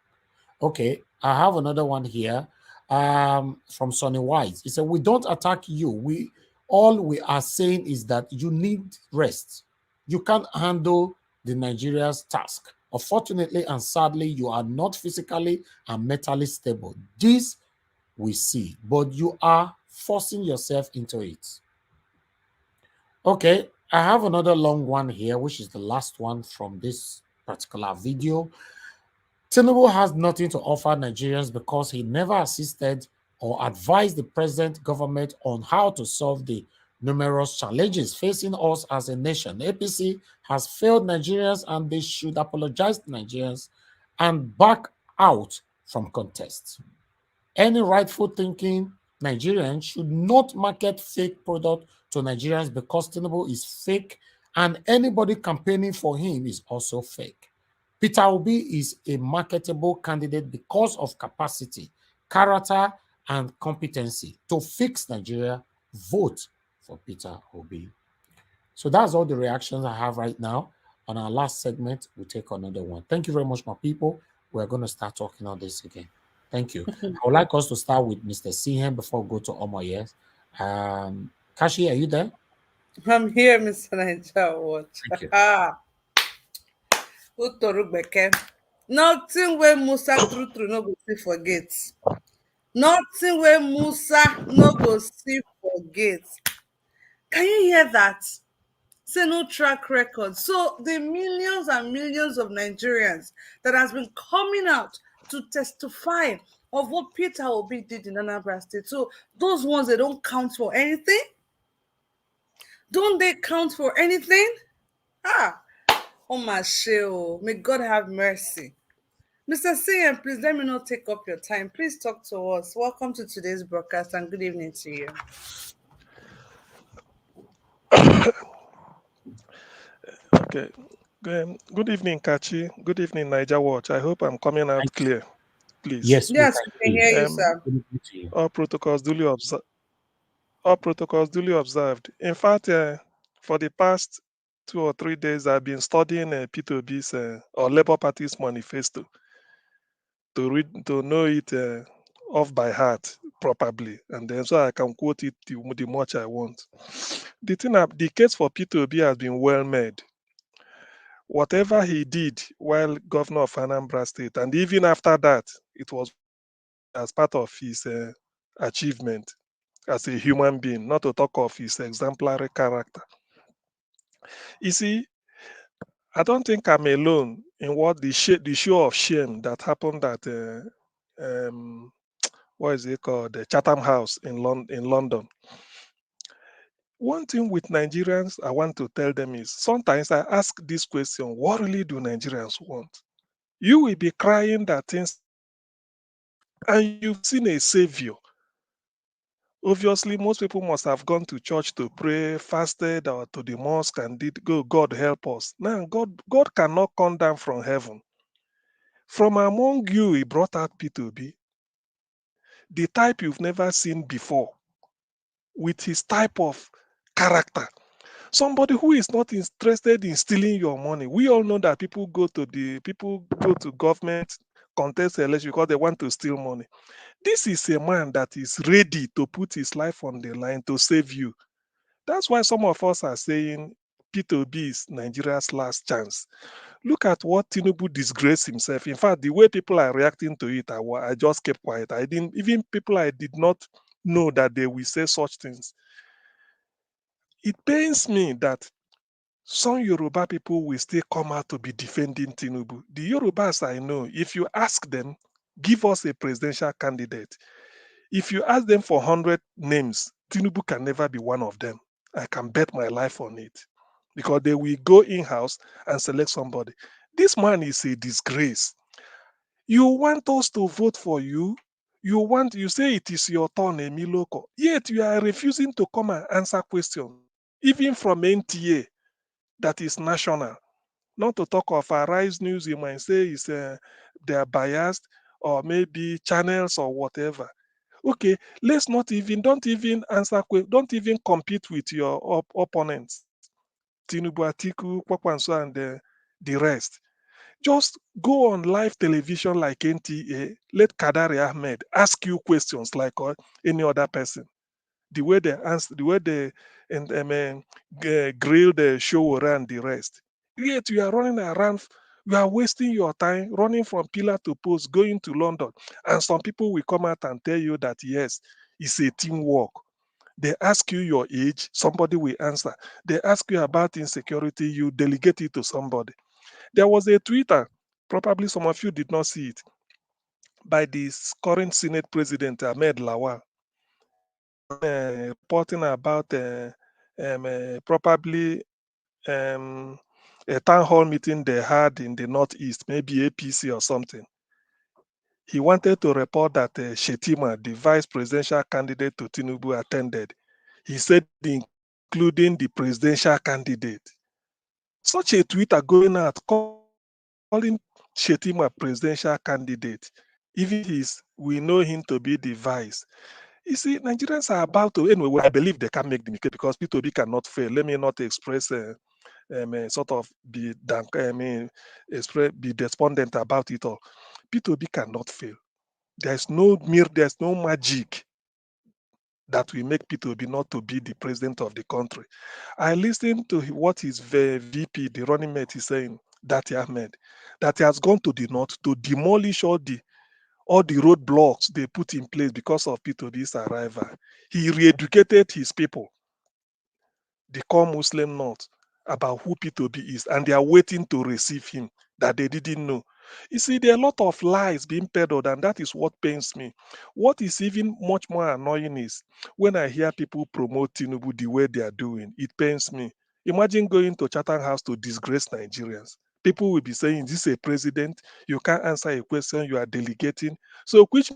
Okay, I have another one here from Sonny Wise. He said, we don't attack you. All we are saying is that you need rest. You can't handle the Nigeria's task. Unfortunately and sadly, you are not physically and mentally stable. This we see, but you are forcing yourself into it. Okay, I have another long one here, which is the last one from this particular video. Tinubu has nothing to offer Nigerians because he never assisted or advised the present government on how to solve the numerous challenges facing us as a nation. APC has failed Nigerians and they should apologize to Nigerians and back out from contest. Any rightful thinking Nigerian should not market fake product to Nigerians because Tinubu is fake and anybody campaigning for him is also fake. Peter Obi is a marketable candidate because of capacity, character, and competency. To fix Nigeria, vote for Peter Obi. So that's all the reactions I have right now. On our last segment, we'll take another one. Thank you very much, my people. We're going to start talking on this again. Thank you. I would like us to start with Mr. Sihem before we go to Omoye. Kashi, are you there? I'm here, Mr. Niger Watch. Nothing where Musa true no go see forget. Nothing where Musa no go see forget. Can you hear that? Say no track record. So the millions and millions of Nigerians that has been coming out to testify of what Peter Obi did in Anambra State. So those ones, they don't count for anything. Don't they count for anything? Ah, oh my show. May God have mercy. Mr. CM, please let me not take up your time. Please talk to us. Welcome to today's broadcast and good evening to you. Okay. Good evening, Kachi. Good evening, Niger Watch. I hope I'm coming out Thank- clear, please. Yes, we Yes, can we can hear hear you. you, Um, sir. Good evening to you. all protocols duly observed. All protocols duly observed. In fact, for the past 2 or 3 days, I've been studying P2B's or Labour Party's manifesto to read to know it off by heart properly, and then so I can quote it the much I want. The case for P2B has been well made. Whatever he did while governor of Anambra State, and even after that, it was as part of his achievement as a human being, not to talk of his exemplary character. You see, I don't think I'm alone in what the show of shame that happened at what is it called, the Chatham House in London. One thing with Nigerians, I want to tell them is sometimes I ask this question: what really do Nigerians want? You will be crying that things, and you've seen a savior. Obviously, most people must have gone to church to pray, fasted, or to the mosque and did go, God help us. Now, God cannot come down from heaven. From among you, he brought out P2B, the type you've never seen before, with his type of character. Somebody who is not interested in stealing your money. We all know that people go to government contest election because they want to steal money. This is a man that is ready to put his life on the line to save you. That's why some of us are saying P2B is Nigeria's last chance. Look at what Tinubu disgraced himself. In fact, the way people are reacting to it, I just kept quiet. I didn't, even people I did not know that they will say such things. It pains me that some Yoruba people will still come out to be defending Tinubu. The Yorubas I know, if you ask them, give us a presidential candidate. If you ask them for 100 names, Tinubu can never be one of them. I can bet my life on it. Because they will go in-house and select somebody. This man is a disgrace. You want us to vote for you? You say it is your turn, Emiloko. Yet you are refusing to come and answer questions, even from NTA, that is national. Not to talk of Arise News, you might say they are biased, or maybe channels or whatever. Okay, let's not even, don't even don't even compete with your opponents, Tinubu, Atiku, Kwakwanso, and the rest. Just go on live television like NTA, let Kadari Ahmed ask you questions like any other person. The way they answer, the way they grill the show around the rest. Yet you are running around, you are wasting your time running from pillar to post, going to London. And some people will come out and tell you that yes, it's a teamwork. They ask you your age, somebody will answer. They ask you about insecurity, you delegate it to somebody. There was a Twitter, probably some of you did not see it, by the current Senate President Ahmed Lawal. He was reporting about probably a town hall meeting they had in the Northeast, maybe APC or something. He wanted to report that Shetima, the vice presidential candidate to Tinubu, attended. He said, including the presidential candidate. Such a Twitter going out calling Shetima presidential candidate. Even we know him to be the vice. You see, Nigerians are about to, anyway, I believe they can make the mistake because P2B cannot fail. Let me not express sort of be despondent about it all. P2B cannot fail. There's no magic that will make P2B not to be the president of the country. I listened to what his VP, the running mate, is saying, Dati Ahmed, that he has gone to the north to demolish all the roadblocks they put in place because of P2B's arrival. He re-educated his people, the core Muslim North, about who P2B is, and they are waiting to receive him that they didn't know. You see, there are a lot of lies being peddled, and that is what pains me. What is even much more annoying is when I hear people promote Tinubu the way they are doing, it pains me. Imagine going to Chatham House to disgrace Nigerians. People will be saying, "This is a president, you can't answer a question, you are delegating." So, which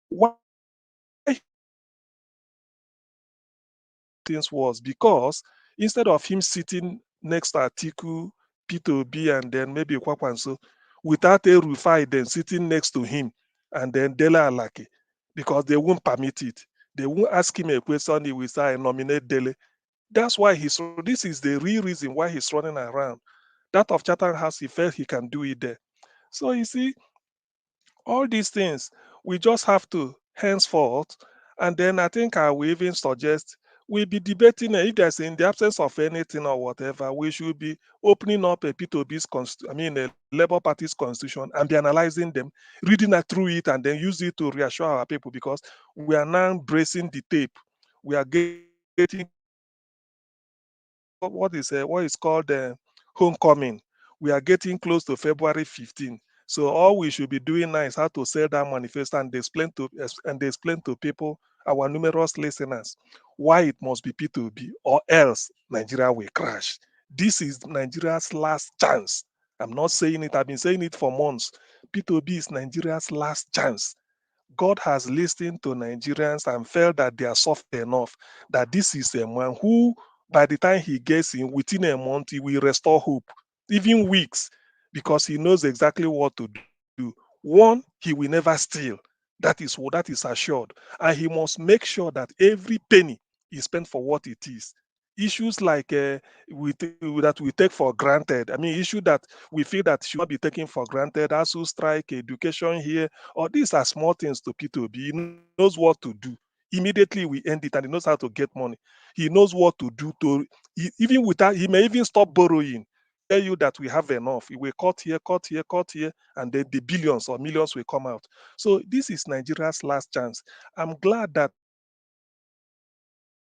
why things was because instead of him sitting next to Atiku, P2B, and then maybe Kwakwanso, without a Rufai then sitting next to him, and then Dele Alaki, because they won't permit it. They won't ask him a question, he will say, "I nominate Dele." That's why this is the real reason why he's running around. That of Chatham House, he felt he can do it there. So you see, all these things we just have to henceforth, and then I think I will even suggest we be debating if there's in the absence of anything or whatever, we should be opening up a P2B's a Labour Party's constitution and be analyzing them, reading that through it, and then use it to reassure our people, because we are now bracing the tape. We are getting what is called homecoming. We are getting close to February 15. So all we should be doing now is how to sell that manifesto and explain to people, our numerous listeners, why it must be P2B, or else Nigeria will crash. This is Nigeria's last chance. I'm not saying it, I've been saying it for months. P2B is Nigeria's last chance. God has listened to Nigerians and felt that they are soft enough, that this is a man who, by the time he gets in, within a month, he will restore hope, even weeks, because he knows exactly what to do. One, he will never steal. That is assured. And he must make sure that every penny is spent for what it is. Issues like that we take for granted. I mean, issue that we feel that should not be taken for granted, ASU strike, education here, or these are small things to P2B. He knows what to do. Immediately we end it, and he knows how to get money. He knows what to do to even without, he may even stop borrowing. Tell you that we have enough. He will cut here, cut here, cut here, and then the billions or millions will come out. So this is Nigeria's last chance. I'm glad that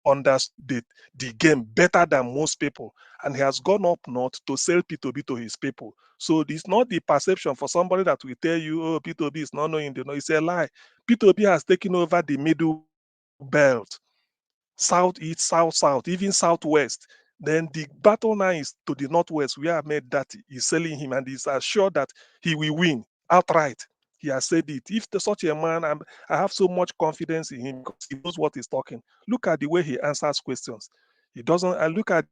understood the game better than most people, and he has gone up north to sell P2B to his people. So it's not the perception for somebody that will tell you, "Oh, P2B is not knowing the know." It's a lie. P2B has taken over the middle belt, south east, south south, even southwest. Then the battle now is to the northwest, where Ahmed that is selling him, and he's assured that he will win outright. He has said it. If such a man, I have so much confidence in him because he knows what he's talking. Look at the way he answers questions. He doesn't. I look at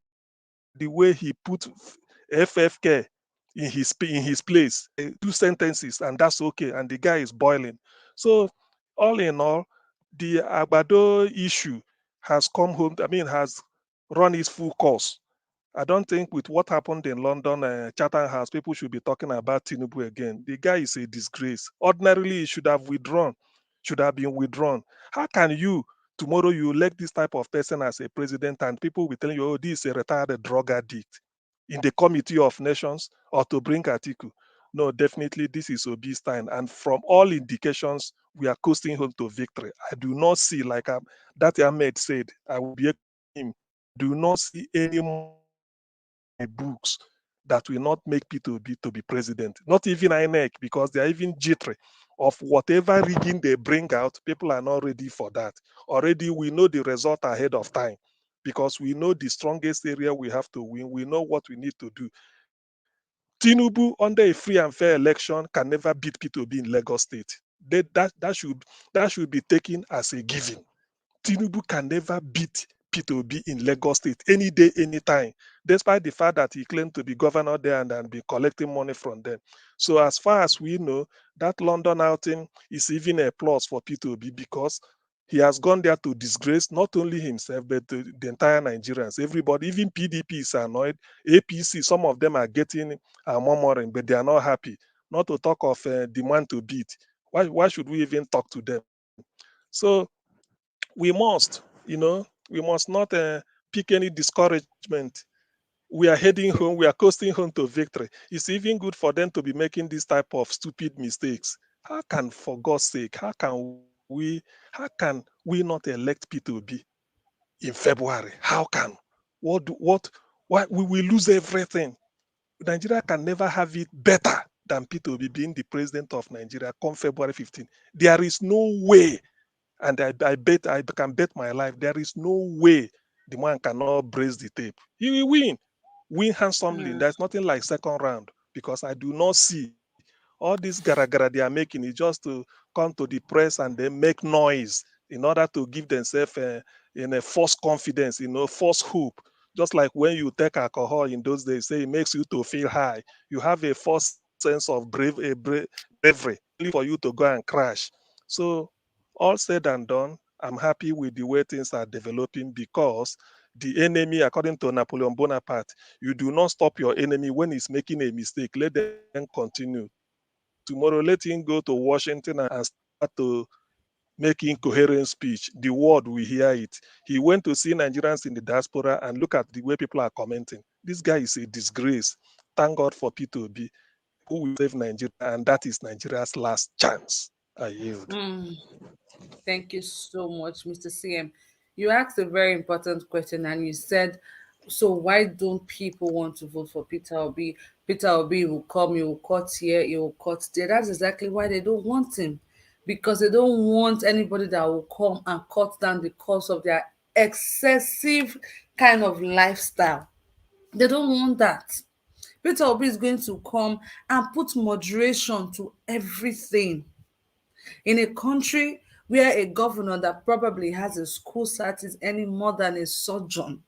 the way he put FFK in his place. 2 sentences, and that's okay. And the guy is boiling. So, all in all, the Agbado issue has come home. I mean, has run its full course. I don't think with what happened in London, Chatham House, people should be talking about Tinubu again. The guy is a disgrace. Ordinarily, he should have withdrawn, should have been withdrawn. How can you, tomorrow, you elect this type of person as a president, and people will tell you, "Oh, this is a retired drug addict," in the Committee of Nations, or to bring Atiku? No, definitely this is Obi's time. And from all indications, we are coasting home to victory. I do not see, like that Ahmed said, I will be him. I do not see any books that will not make P2B to be president. Not even INEC, because they are even jittery of whatever rigging they bring out. People are not ready for that. Already we know the result ahead of time, because we know the strongest area we have to win. We know what we need to do. Tinubu, under a free and fair election, can never beat P2B in Lagos State. That should be taken as a given. Tinubu can never beat P2B in Lagos State any day, anytime, despite the fact that he claimed to be governor there and be collecting money from them. So as far as we know, that London outing is even a plus for P2B, because he has gone there to disgrace not only himself, but the entire Nigerians. Everybody, even PDP is annoyed. APC, some of them are getting murmuring, but they are not happy. Not to talk of demand to beat. Why should we even talk to them? So we must, we must not pick any discouragement. We are heading home, we are coasting home to victory. It's even good for them to be making this type of stupid mistakes. How can, for God's sake, how can we not elect P2B in February? How can? Why we will lose everything? Nigeria can never have it better than Peter Obi being the president of Nigeria come February 15. There is no way, and I can bet my life, there is no way the man cannot brace the tape. He will win handsomely. There's nothing like second round, because I do not see all this gara they are making is just to come to the press and then make noise in order to give themselves in a false confidence, false hope. Just like when you take alcohol in those days, say it makes you to feel high. You have a false sense of bravery, only for you to go and crash. So, all said and done, I'm happy with the way things are developing, because the enemy, according to Napoleon Bonaparte, you do not stop your enemy when he's making a mistake. Let them continue. Tomorrow, let him go to Washington and start to make incoherent speech. The world will hear it. He went to see Nigerians in the diaspora and look at the way people are commenting. This guy is a disgrace. Thank God for P2B, who will save Nigeria, and that is Nigeria's last chance. I yield. Thank you so much, Mr. CM. You asked a very important question and you said, so why don't people want to vote for Peter Obi? Peter Obi will come, he will cut here, he will cut there. That's exactly why they don't want him. Because they don't want anybody that will come and cut down the cost of their excessive kind of lifestyle. They don't want that. Peter Obi is going to come and put moderation to everything. In a country where a governor that probably has a school cert is any more than a surgeon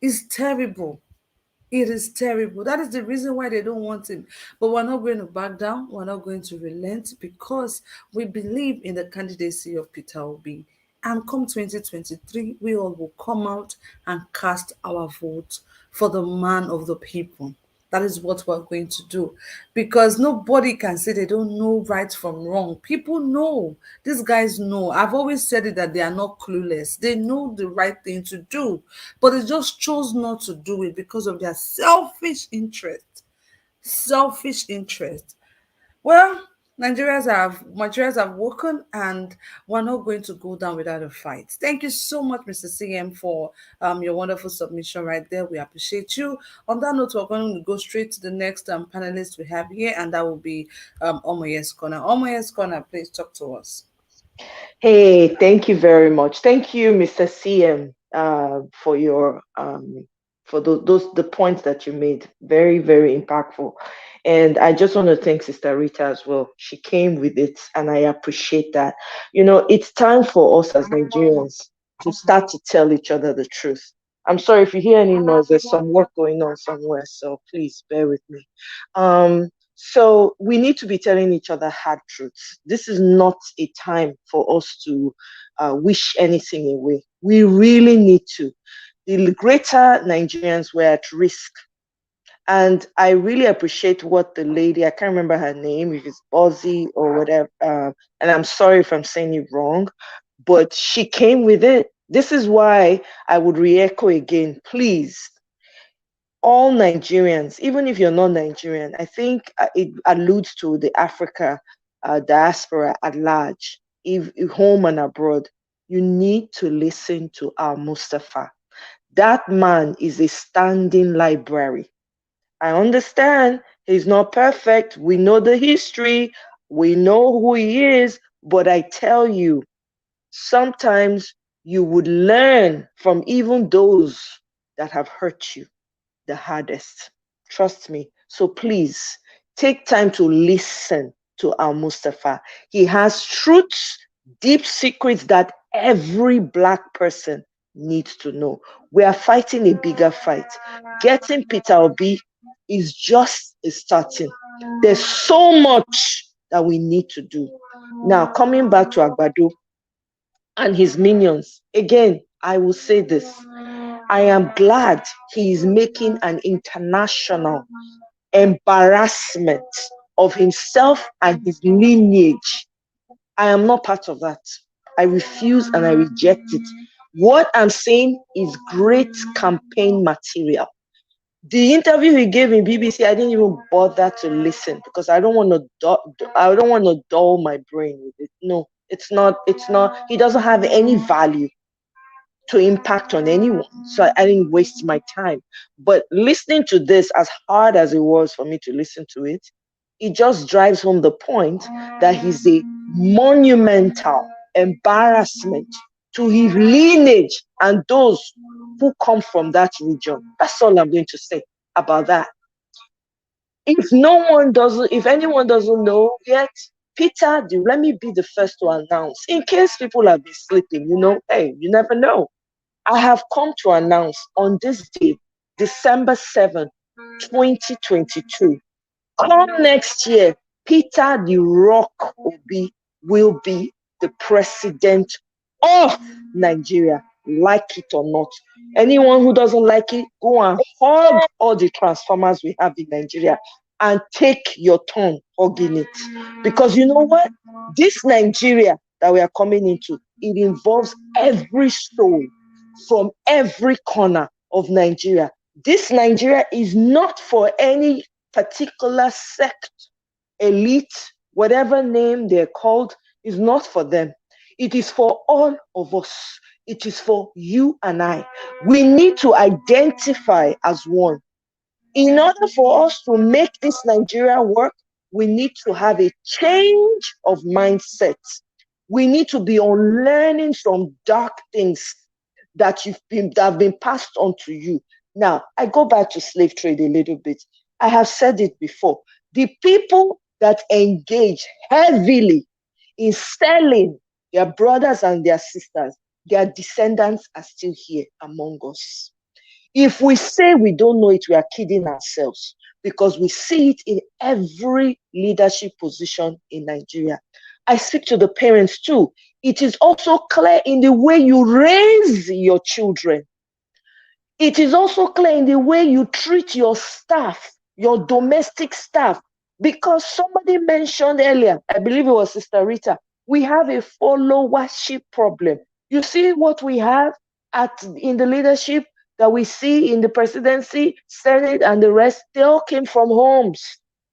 is terrible. It is terrible. That is the reason why they don't want him. But we're not going to back down. We're not going to relent, because we believe in the candidacy of Peter Obi. And come 2023, we all will come out and cast our vote for the man of the people. That is what we're going to do, because nobody can say they don't know right from wrong. People know. These guys know. I've always said it, that they are not clueless. They know the right thing to do, but they just chose not to do it because of their selfish interest. Selfish interest. Well, Nigerians have woken, and we're not going to go down without a fight. Thank you so much, Mr. CM, for your wonderful submission right there. We appreciate you. On that note, we're going to go straight to the next panelist we have here, and that will be Omoye's Corner. Omoye's Corner, please talk to us. Hey, thank you very much. Thank you, Mr. CM, for your for the points that you made. Very, very impactful. And I just want to thank Sister Rita as well. She came with it, and I appreciate that. It's time for us as Nigerians to start to tell each other the truth. I'm sorry if you hear any noise. There's some work going on somewhere, so please bear with me. So we need to be telling each other hard truths. This is not a time for us to wish anything away. We really need to. The greater Nigerians were at risk. And I really appreciate what the lady, I can't remember her name, if it's Ozzy or whatever, and I'm sorry if I'm saying it wrong, but she came with it. This is why I would re-echo again, please, all Nigerians, even if you're not Nigerian, I think it alludes to the Africa diaspora at large, if home and abroad, you need to listen to our Mustafa. That man is a standing library. I understand he's not perfect. We know the history. We know who he is. But I tell you, sometimes you would learn from even those that have hurt you the hardest. Trust me. So please take time to listen to our Mustafa. He has truths, deep secrets that every Black person needs to know. We are fighting a bigger fight. Getting Peter Obi is just a starting. There's so much that we need to do. Now, coming back to Agbado and his minions, again, I will say this. I am glad he is making an international embarrassment of himself and his lineage. I am not part of that. I refuse and I reject it. What I'm saying is great campaign material. The interview he gave in BBC, I didn't even bother to listen because I don't want to dull my brain with it. No, it's not. He doesn't have any value to impact on anyone. So I didn't waste my time. But listening to this, as hard as it was for me to listen to it, it just drives home the point that he's a monumental embarrassment to his lineage and those who come from that region. That's all I'm going to say about that. If anyone doesn't know yet, Peter, let me be the first to announce, in case people have been sleeping, hey, you never know. I have come to announce on this day, December 7th, 2022, come next year, Peter the Rock Obi will be the president of Nigeria, like it or not. Anyone who doesn't like it, go and hug all the transformers we have in Nigeria and take your turn hugging it. Because you know what? This Nigeria that we are coming into, it involves every soul from every corner of Nigeria. This Nigeria is not for any particular sect, elite, whatever name they're called, is not for them. It is for all of us. It is for you and I. We need to identify as one. In order for us to make this Nigeria work, we need to have a change of mindset. We need to be unlearning some dark things that have been passed on to you. Now, I go back to slave trade a little bit. I have said it before. The people that engage heavily in selling their brothers and their sisters, their descendants are still here among us. If we say we don't know it, we are kidding ourselves, because we see it in every leadership position in Nigeria. I speak to the parents too. It is also clear in the way you raise your children. It is also clear in the way you treat your staff, your domestic staff. Because somebody mentioned earlier, I believe it was Sister Rita, we have a followership problem. You see what we have in the leadership that we see in the presidency, Senate, and the rest, they all came from homes.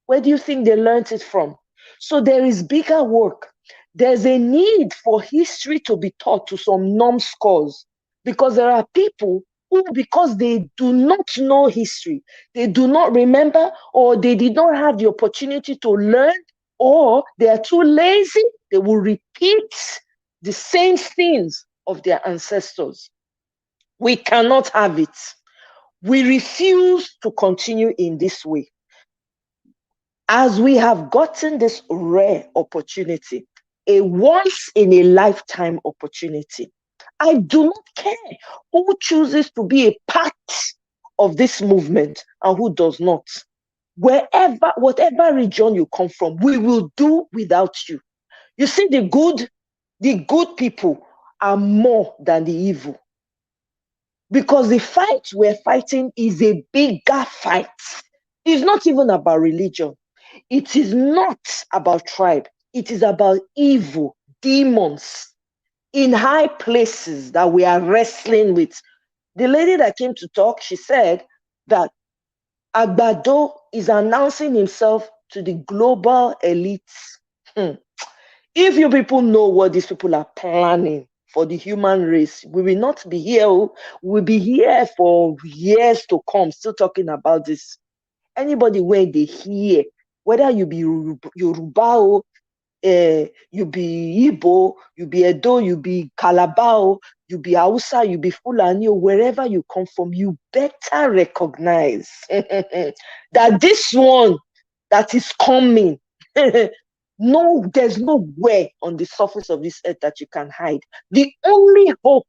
Where do you think they learned it from? So there is bigger work. There's a need for history to be taught to some numbskulls, because there are people who, because they do not know history, they do not remember, or they did not have the opportunity to learn, or they are too lazy, they will repeat the same things of their ancestors. We cannot have it. We refuse to continue in this way. As we have gotten this rare opportunity, a once in a lifetime opportunity, I do not care who chooses to be a part of this movement and who does not. Whatever region you come from, we will do without you. You see, the good people are more than the evil. Because the fight we're fighting is a bigger fight. It's not even about religion. It is not about tribe. It is about evil, demons in high places that we are wrestling with. The lady that came to talk, she said that Agbado is announcing himself to the global elites. If you people know what these people are planning for the human race, we will not be here. We'll be here for years to come, still talking about this. Anybody where they hear, whether you be Yoruba, you be Igbo, you be Edo, you be Calabar, you be Hausa, you be Fulani, wherever you come from, you better recognize that this one that is coming, no, there's nowhere on the surface of this earth that you can hide. The only hope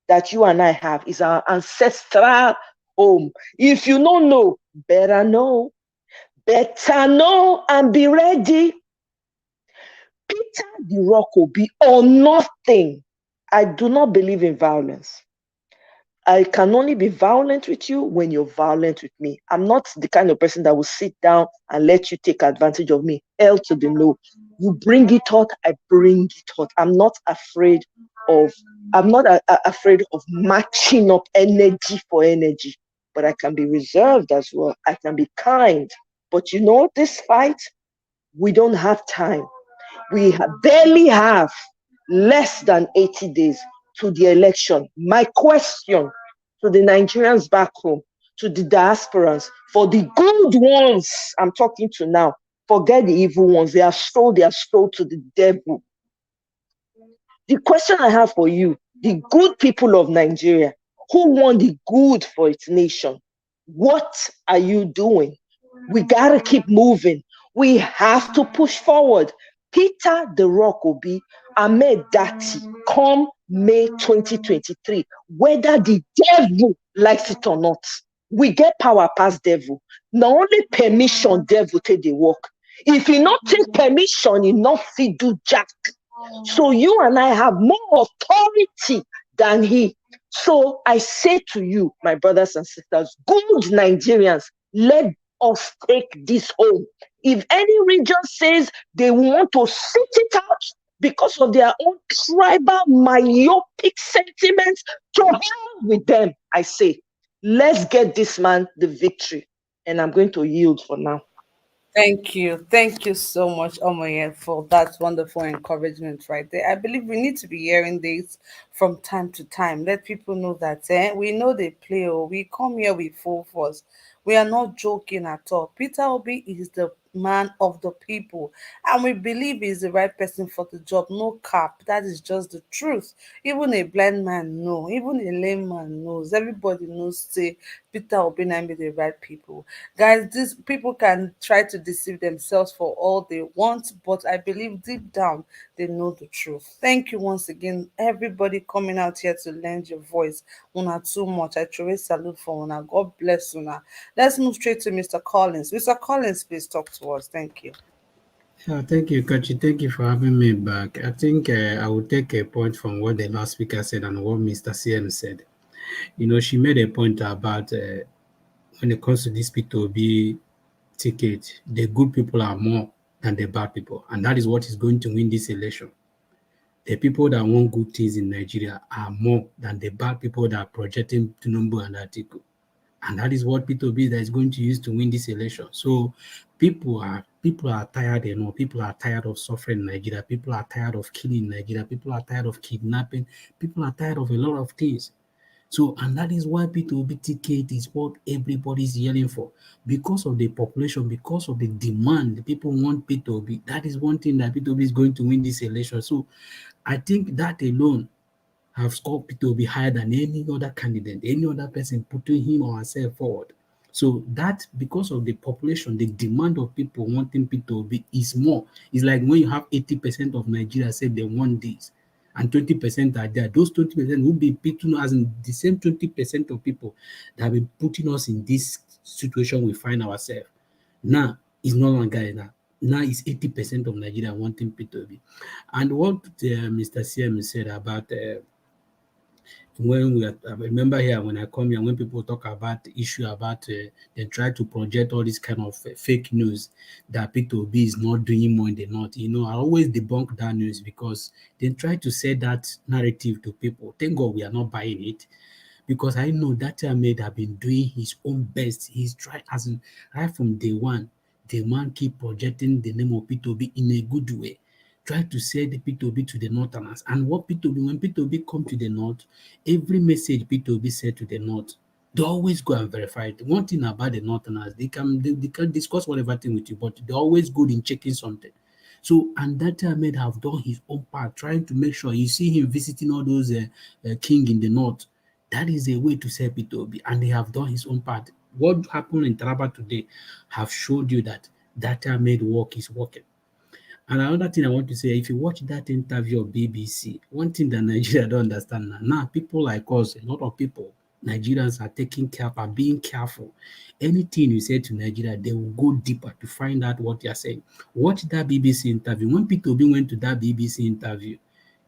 that you and I have is our ancestral home. If you don't know, better know. Better know and be ready. Peter the Rock will be or nothing. I do not believe in violence. I can only be violent with you when you're violent with me. I'm not the kind of person that will sit down and let you take advantage of me. Hell to the no. You bring it out, I bring it out. I'm not afraid of matching up energy for energy, but I can be reserved as well. I can be kind. But you know, this fight, we don't have time. We barely have less than 80 days to the election. My question to the Nigerians back home, to the diasporans, for the good ones I'm talking to now, Forget the evil ones. They have sold their soul to the devil. The question I have for you, the good people of Nigeria, who want the good for its nation, what are you doing? We got to keep moving. We have to push forward. Peter the Rock Obi, Ahmed Dati, come May 2023, whether the devil likes it or not. We get power past devil. Not only permission devil take the work. If he not take permission, he not fit do jack. So you and I have more authority than he. So I say to you, my brothers and sisters, good Nigerians, let us take this home. If any region says they want to sit it out because of their own tribal myopic sentiments, to hell with them, I say, let's get this man the victory. And I'm going to yield for now. Thank you. Thank you so much, Omoye, for that wonderful encouragement right there. I believe we need to be hearing this from time to time. Let people know that we know they play, or we come here with full force. We are not joking at all. Peter Obi is the man of the people, and we believe he's the right person for the job. No cap. That is just the truth. Even a blind man knows, even a lame man knows. Everybody knows, say, Peter Obi and be the right people. Guys, these people can try to deceive themselves for all they want, but I believe deep down they know the truth. Thank you once again, everybody coming out here to lend your voice. Una too much. I truly salute for una. God bless una. Let's move straight to Mr. Collins. Mr. Collins, please talk to us. Thank you. Yeah, thank you, Kachi. Thank you for having me back. I think I will take a point from what the last speaker said and what Mr. CM said. She made a point about when it comes to this P2B ticket, the good people are more than the bad people. And that is what is going to win this election. The people that want good things in Nigeria are more than the bad people that are projecting Tinubu and Atiku. And that is what P2B that is going to use to win this election. So people are tired, people are tired of suffering in Nigeria, people are tired of killing in Nigeria, people are tired of kidnapping, people are tired of a lot of things. So, and that is why P2B ticket is what everybody is yelling for. Because of the population, because of the demand, the people want P2B. That is one thing that P2B is going to win this election. So I think that alone have scored P2B higher than any other candidate, any other person putting him or herself forward. So that, because of the population, the demand of people wanting P2B is more. It's like when you have 80% of Nigeria say they want this, and 20% are there. Those 20% will be putting us in the same 20% of people that have been putting us in this situation we find ourselves. Now, it's no longer that. Now it's 80% of Nigeria wanting P2B. And what Mr. CM said about when I remember here when I come here, when people talk about the issue about they try to project all this kind of fake news that P2B is not doing more in the north. I always debunk that news because they try to say that narrative to people. Thank God we are not buying it, because I know that Ahmed have been doing his own best. He's tried, as in, right from day one. The man keep projecting the name of P2B in a good way. Try to sell the P2B to the northerners. And what P2B, when P2B come to the north, every message P2B said to the north, they always go and verify it. One thing about the northerners, they can discuss whatever thing with you, but they're always good in checking something. So, and that Ahmed have done his own part, trying to make sure you see him visiting all those king in the north. That is a way to sell P2B, and they have done his own part. What happened in Taraba today have showed you that data made work is working. And another thing I want to say, if you watch that interview of BBC, one thing that Nigeria don't understand now, people like us, a lot of people, Nigerians are taking care, are being careful. Anything you say to Nigeria, they will go deeper to find out what you're saying. Watch that BBC interview. When P2B went to that BBC interview,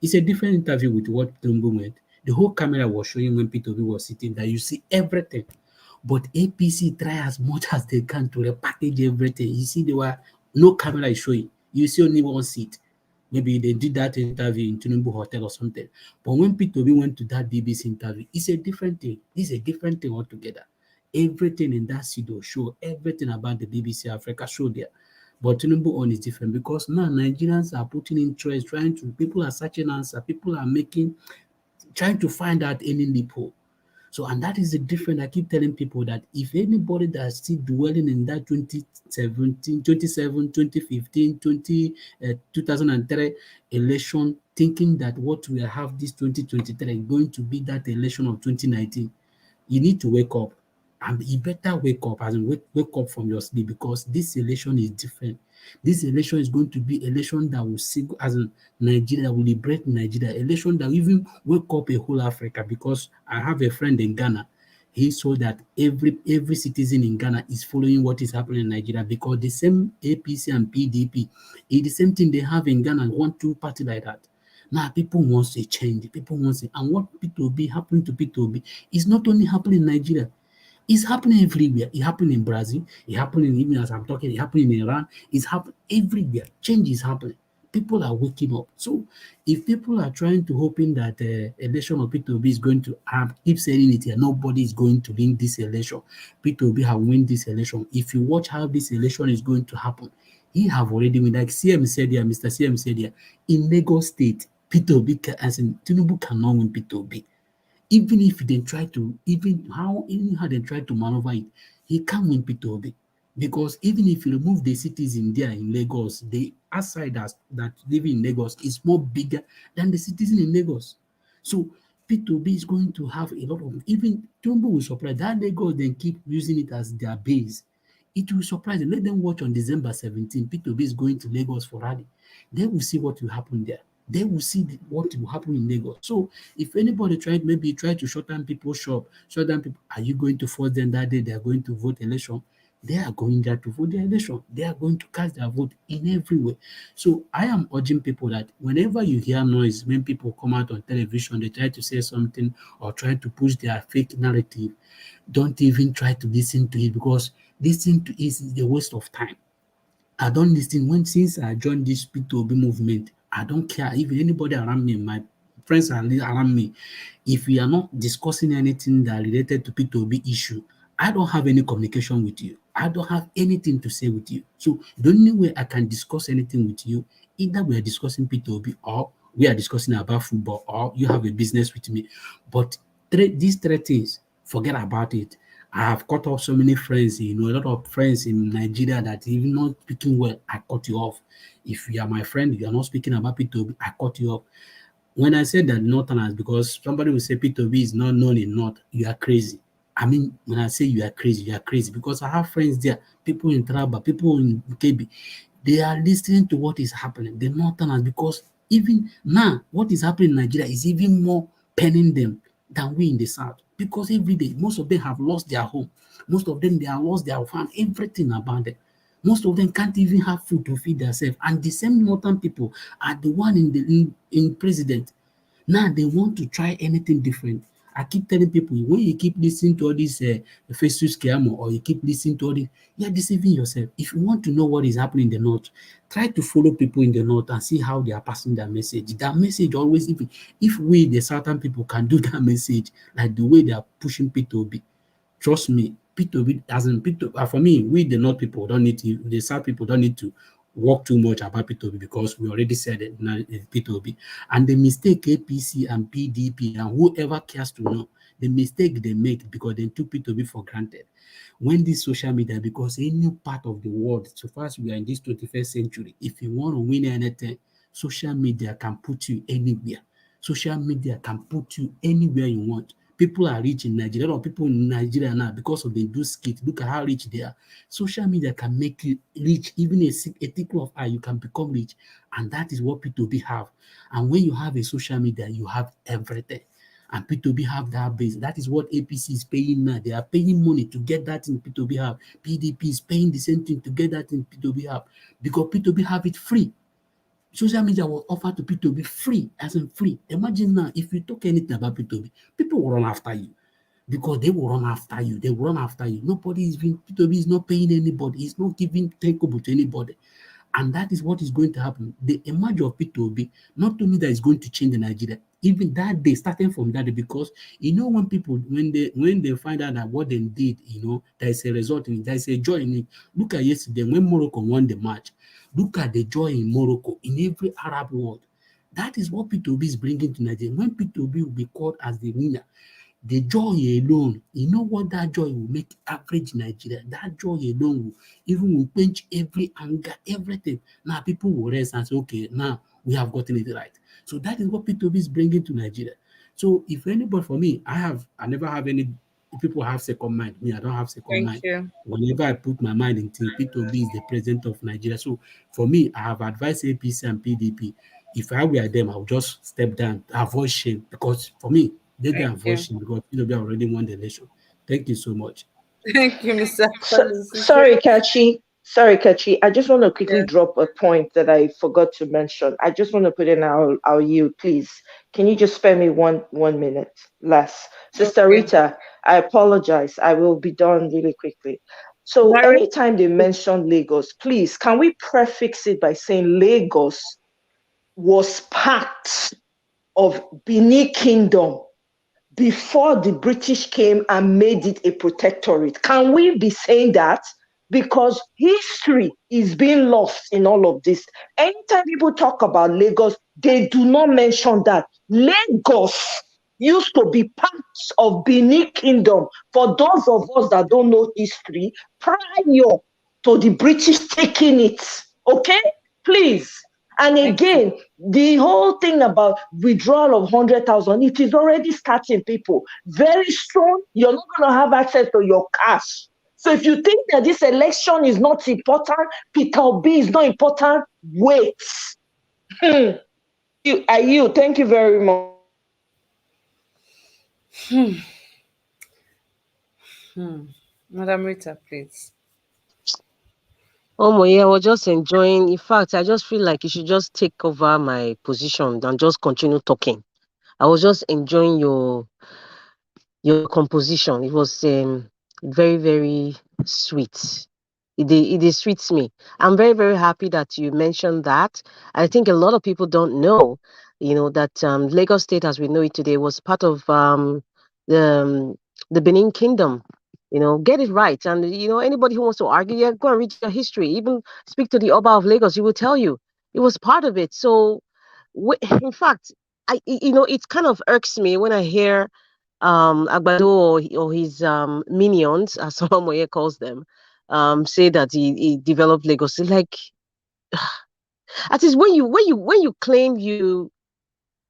it's a different interview with what Tumbu went. The whole camera was showing when P2B was sitting there. You see everything. But APC try as much as they can to repackage everything. You see, there were no camera is showing. You see only one seat. Maybe they did that interview in Tinubu Hotel or something. But when P2B went to that BBC interview, it's a different thing. It's a different thing altogether. Everything in that pseudo show, everything about the BBC Africa show there. But Tinubu on is different because now Nigerians are putting interest, people are searching answer, people are trying to find out any loophole. So, and that is the difference. I keep telling people that if anybody that is still dwelling in that 2017, 27, 2015, 2003 election, thinking that what we have this 2023 is going to be that election of 2019, you need to wake up. And you better wake up, as in wake up from your sleep, because this election is different. This election is going to be election that will see as in Nigeria, will liberate Nigeria, election that will even wake up a whole Africa. Because I have a friend in Ghana. He saw that every citizen in Ghana is following what is happening in Nigeria, because the same APC and PDP is the same thing they have in Ghana, one two party like that. Now people want a change, people want it, and what P2B happening to P2B is not only happening in Nigeria. It's happening everywhere. It happened in Brazil. It happening even as I'm talking. It happening in Iran. It's happening everywhere. Change is happening. People are waking up. So if people are trying to hoping that election of P2B is going to keep saying it here, nobody is going to win this election. P2B have win this election. If you watch how this election is going to happen, he have already win. Like CM said here, Mr. CM said here, in Lagos State, P2B, as in Tinubu cannot win P2B. Even if they try to, even how they try to maneuver it, he can't win Peter Obi. Because even if you remove the cities in there in Lagos, the outsiders that live in Lagos is more bigger than the citizens in Lagos. So Peter Obi is going to have a lot of, even Tumbo will surprise that Lagos then keep using it as their base. It will surprise them. Let them watch on December 17. Peter Obi is going to Lagos for rally. They will see what will happen there. They will see what will happen in Lagos. So if anybody try to shut down people's shop, shut down people, are you going to force them that day they are going to vote election? They are going there to vote the election. They are going to cast their vote in every way. So I am urging people that whenever you hear noise, when people come out on television, they try to say something or try to push their fake narrative, don't even try to listen to it, because listening to it is a waste of time. I don't listen since I joined this P2B movement. I don't care if anybody around me, my friends are around me, if we are not discussing anything that related to P2B issue, I don't have any communication with you. I don't have anything to say with you. So the only way I can discuss anything with you, either we are discussing P2B or we are discussing about football or you have a business with me. But these three things, forget about it. I have cut off so many friends, a lot of friends in Nigeria that even not speaking well, I cut you off. If you are my friend, you are not speaking about P2B, I cut you off. When I said that Northerners, because somebody will say P2B is not known in North, you are crazy. I mean, when I say you are crazy because I have friends there, people in Traba, people in KB, they are listening to what is happening, the Northerners, because even now, what is happening in Nigeria is even more penning them than we in the South. Because every day, most of them have lost their home. Most of them, they have lost their farm, everything about them. Most of them can't even have food to feed themselves. And the same northern people are the one in president. Now they want to try anything different. I keep telling people, when you keep listening to all this Facebook scam, or you keep listening to all this, you are deceiving yourself. If you want to know what is happening in the north, try to follow people in the north and see how they are passing their message. That message always, if we the southern people can do that message like the way they are pushing P2B, trust me, P2B doesn't P2, for me, we the North people don't need to, the South people don't need to work too much about P2B, because we already said it now it's P2B. And the mistake APC and PDP and whoever cares to know, the mistake they make because they took P2B for granted. When this social media, because any part of the world, so far as we are in this 21st century, if you want to win anything, social media can put you anywhere. Social media can put you anywhere you want. People are rich in Nigeria. A lot of people in Nigeria now, because of the do skit, look at how rich they are. Social media can make you rich. Even a tickle of eye, you can become rich. And that is what P2B have. And when you have a social media, you have everything. And P2B have that base. That is what APC is paying now. They are paying money to get that in P2B have. PDP is paying the same thing to get that in P2B have. Because P2B have it free. Social media was offered to P2B free, as in free. Imagine now, if you talk anything about P2B, people will run after you, because they will run after you. They will run after you. Nobody is being, P2B is not paying anybody. It's not giving takeover to anybody. And that is what is going to happen. The emerge of P2B, not only that is going to change the Nigeria, even that day, starting from that day, because when people, when they find out that what they did, there is a result in it, there is a joy in it. Look at yesterday when Morocco won the match. Look at the joy in Morocco, in every Arab world. That is what P2B is bringing to Nigeria. When P2B will be called as the winner, The joy alone, you know what that joy will make average Nigeria. That joy alone will quench every anger, everything. Now people will rest and say, okay, now we have gotten it right. So that is what P2B is bringing to Nigeria. So if anybody, for me, I never have any people have second mind. Me, I don't have second Thank mind. you. Whenever I put my mind in things, P2B is the president of Nigeria. So for me, I have advised APC and PDP. If I were them, I would just step down, avoid shame. Because for me, they can Thank avoid you. shame because PWB already won the election. Thank you so much. Thank you, Mr. Collins. Sorry, Kachi. Sorry, Kachi. I just want to quickly Yeah. drop a point that I forgot to mention. I just want to put in our yield, please. Can you just spare me one minute less? Sister Okay. Rita, I apologize. I will be done really quickly. So Very anytime they mention Lagos, please, can we prefix it by saying Lagos was part of Benin Kingdom before the British came and made it a protectorate? Can we be saying that? Because history is being lost in all of this. Anytime people talk about Lagos, they do not mention that Lagos used to be part of Benin Kingdom. For those of us that don't know history, prior to the British taking it, okay? Please. And Thank you. again, the whole thing about withdrawal of 100,000, it is already starting, people. Very soon, you're not going to have access to your cash. So if you think that this election is not important, Peter B is not important, wait. I yield. Thank you very much. Madam Rita, please. Oh, yeah, I was just enjoying. In fact, I just feel like you should just take over my position and just continue talking. I was just enjoying your composition. It was very, very sweet. It sweets me. I'm very, very happy that you mentioned that. I think a lot of people don't know, that Lagos State, as we know it today, was part of the Benin Kingdom. Get it right. And anybody who wants to argue, yeah, go and read your history. Even speak to the Oba of Lagos, he will tell you it was part of it. So, in fact, it kind of irks me when I hear Agbado or his minions, as Somamoye calls them, say that he developed Lagos. It's like, at least when you claim you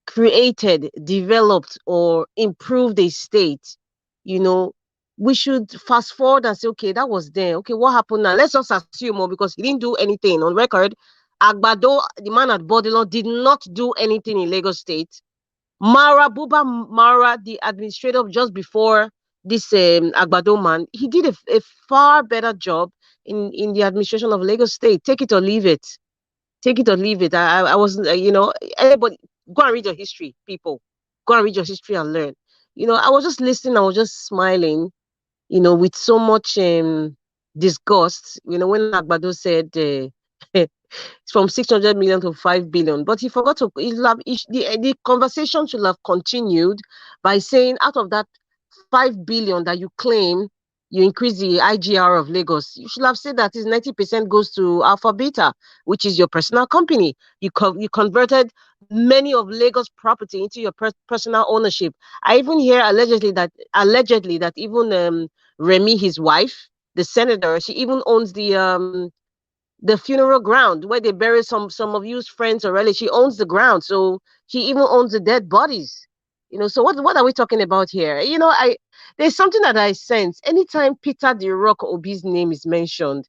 created, developed, or improved a state, you know, we should fast forward and say, okay, that was there. Okay, what happened now? Let's just assume, because he didn't do anything on record. Agbado, the man at Bodilon, did not do anything in Lagos State. Buba Mara, the administrator just before this Agbado man, he did a far better job in the administration of Lagos State. Take it or leave it. Take it or leave it. I wasn't, anybody, go and read your history, people. Go and read your history and learn. I was just listening, I was just smiling, with so much disgust, when Agbado said, it's from 600 million to 5 billion. But he forgot to, the conversation should have continued by saying, out of that 5 billion that you claim, you increase the IGR of Lagos, you should have said that is 90% goes to Alpha Beta, which is your personal company. You converted many of Lagos property into your personal ownership. I even hear allegedly that even Remy, his wife, the senator, she even owns the funeral ground where they bury some of you's friends or relatives. She owns the ground, so she even owns the dead bodies. So what are we talking about here? There's something that I sense anytime Peter the Rock Obi's name is mentioned,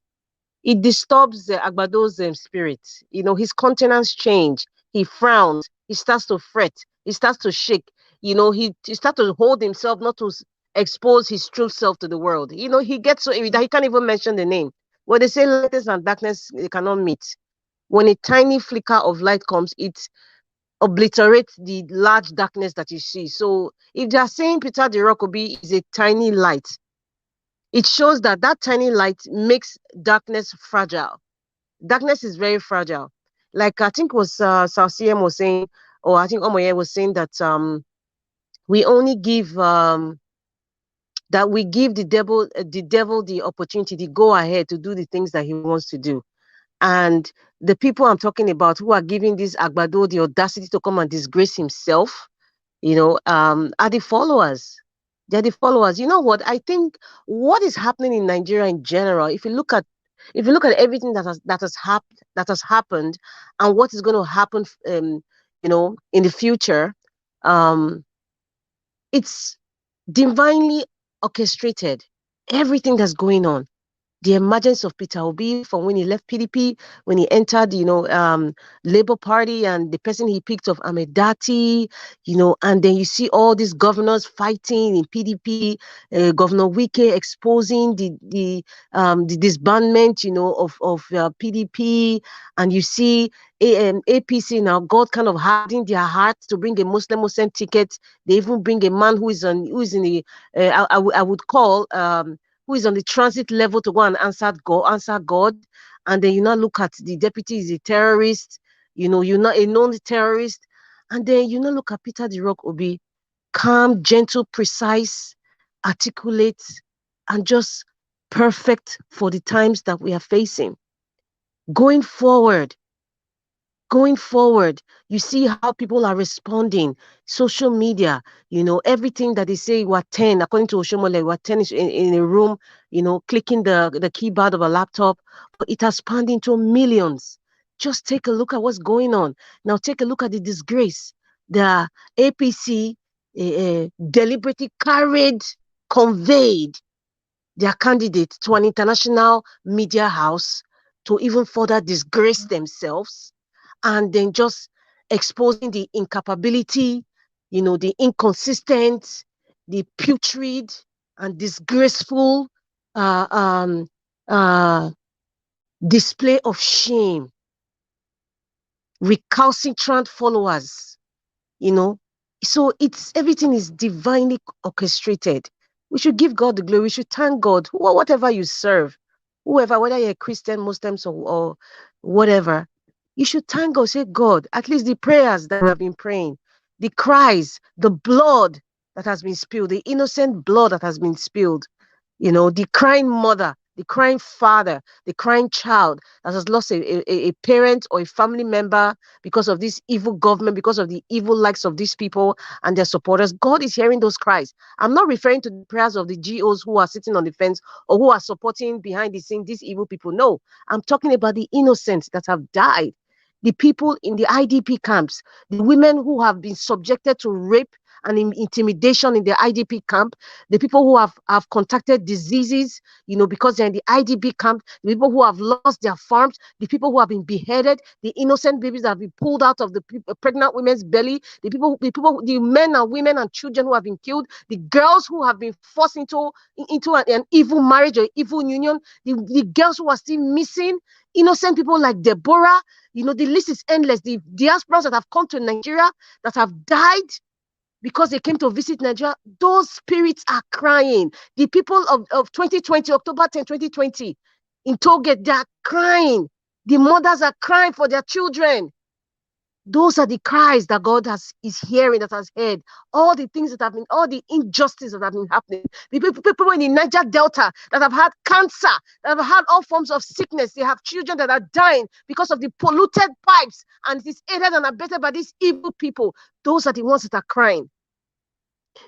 it disturbs Agbado's spirit. His countenance change. He frowns. He starts to fret. He starts to shake. He starts to hold himself not to expose his true self to the world. He gets so irritated. He can't even mention the name. When they say light and darkness, they cannot meet. When a tiny flicker of light comes, it obliterates the large darkness that you see. So if they are saying Peter the Rockaby is a tiny light, it shows that tiny light makes darkness fragile. Darkness is very fragile. Like I think was Sir CM was saying, or I think Omoye was saying that we only give that we give the devil the opportunity to go ahead to do the things that he wants to do. And the people I'm talking about who are giving this Agbado the audacity to come and disgrace himself, are the followers. They're the followers. You know what? I think what is happening in Nigeria in general, if you look at everything that has happened and what is going to happen in the future, um it's divinely orchestrated. Everything that's going on, the emergence of Peter Obi from when he left PDP, when he entered, Labour Party, and the person he picked of Ahmed Dati, and then you see all these governors fighting in PDP, Governor Wike exposing the disbandment, of PDP, and you see APC now, God kind of hardening their hearts to bring a Muslim ticket. They even bring a man who is in the, I would call, who is on the transit level to go and answer God. And then you now look at the deputy is a terrorist, you're not a known terrorist. And then you now look at Peter the Rock Obi, calm, gentle, precise, articulate, and just perfect for the times that we are facing. Going forward, you see how people are responding. Social media, everything that they say, we're 10, according to Oshomole, we're 10 in a room, clicking the keyboard of a laptop, but it has spanned into millions. Just take a look at what's going on. Now take a look at the disgrace. The APC deliberately conveyed their candidate to an international media house to even further disgrace themselves, and then just exposing the incapability, the inconsistent, the putrid and disgraceful uh, um, uh, display of shame, recalcitrant followers, So everything is divinely orchestrated. We should give God the glory. We should thank God. Whatever you serve, whoever, whether you're a Christian, Muslims, or whatever, you should thank God. Say, God, at least the prayers that we have been praying, the cries, the blood that has been spilled, the innocent blood that has been spilled, the crying mother, the crying father, the crying child that has lost a parent or a family member because of this evil government, because of the evil likes of these people and their supporters. God is hearing those cries. I'm not referring to the prayers of the GOs who are sitting on the fence or who are supporting behind the scene these evil people. No, I'm talking about the innocents that have died, the people in the IDP camps, the women who have been subjected to rape and intimidation in the IDP camp, the people who have contacted diseases, because they're in the IDP camp, the people who have lost their farms, the people who have been beheaded, the innocent babies that have been pulled out of the pregnant women's belly, the men and women and children who have been killed, the girls who have been forced into an evil marriage or evil union, the girls who are still missing, innocent people like Deborah. The list is endless. The diasporas that have come to Nigeria that have died because they came to visit Nigeria, those spirits are crying. The people of 2020, October 10, 2020, in Toget, they are crying. The mothers are crying for their children. Those are the cries that God is hearing, that has heard. All the things that have been, all the injustices that have been happening. The people in the Niger Delta that have had cancer, that have had all forms of sickness. They have children that are dying because of the polluted pipes, and it is aided and abetted by these evil people. Those are the ones that are crying.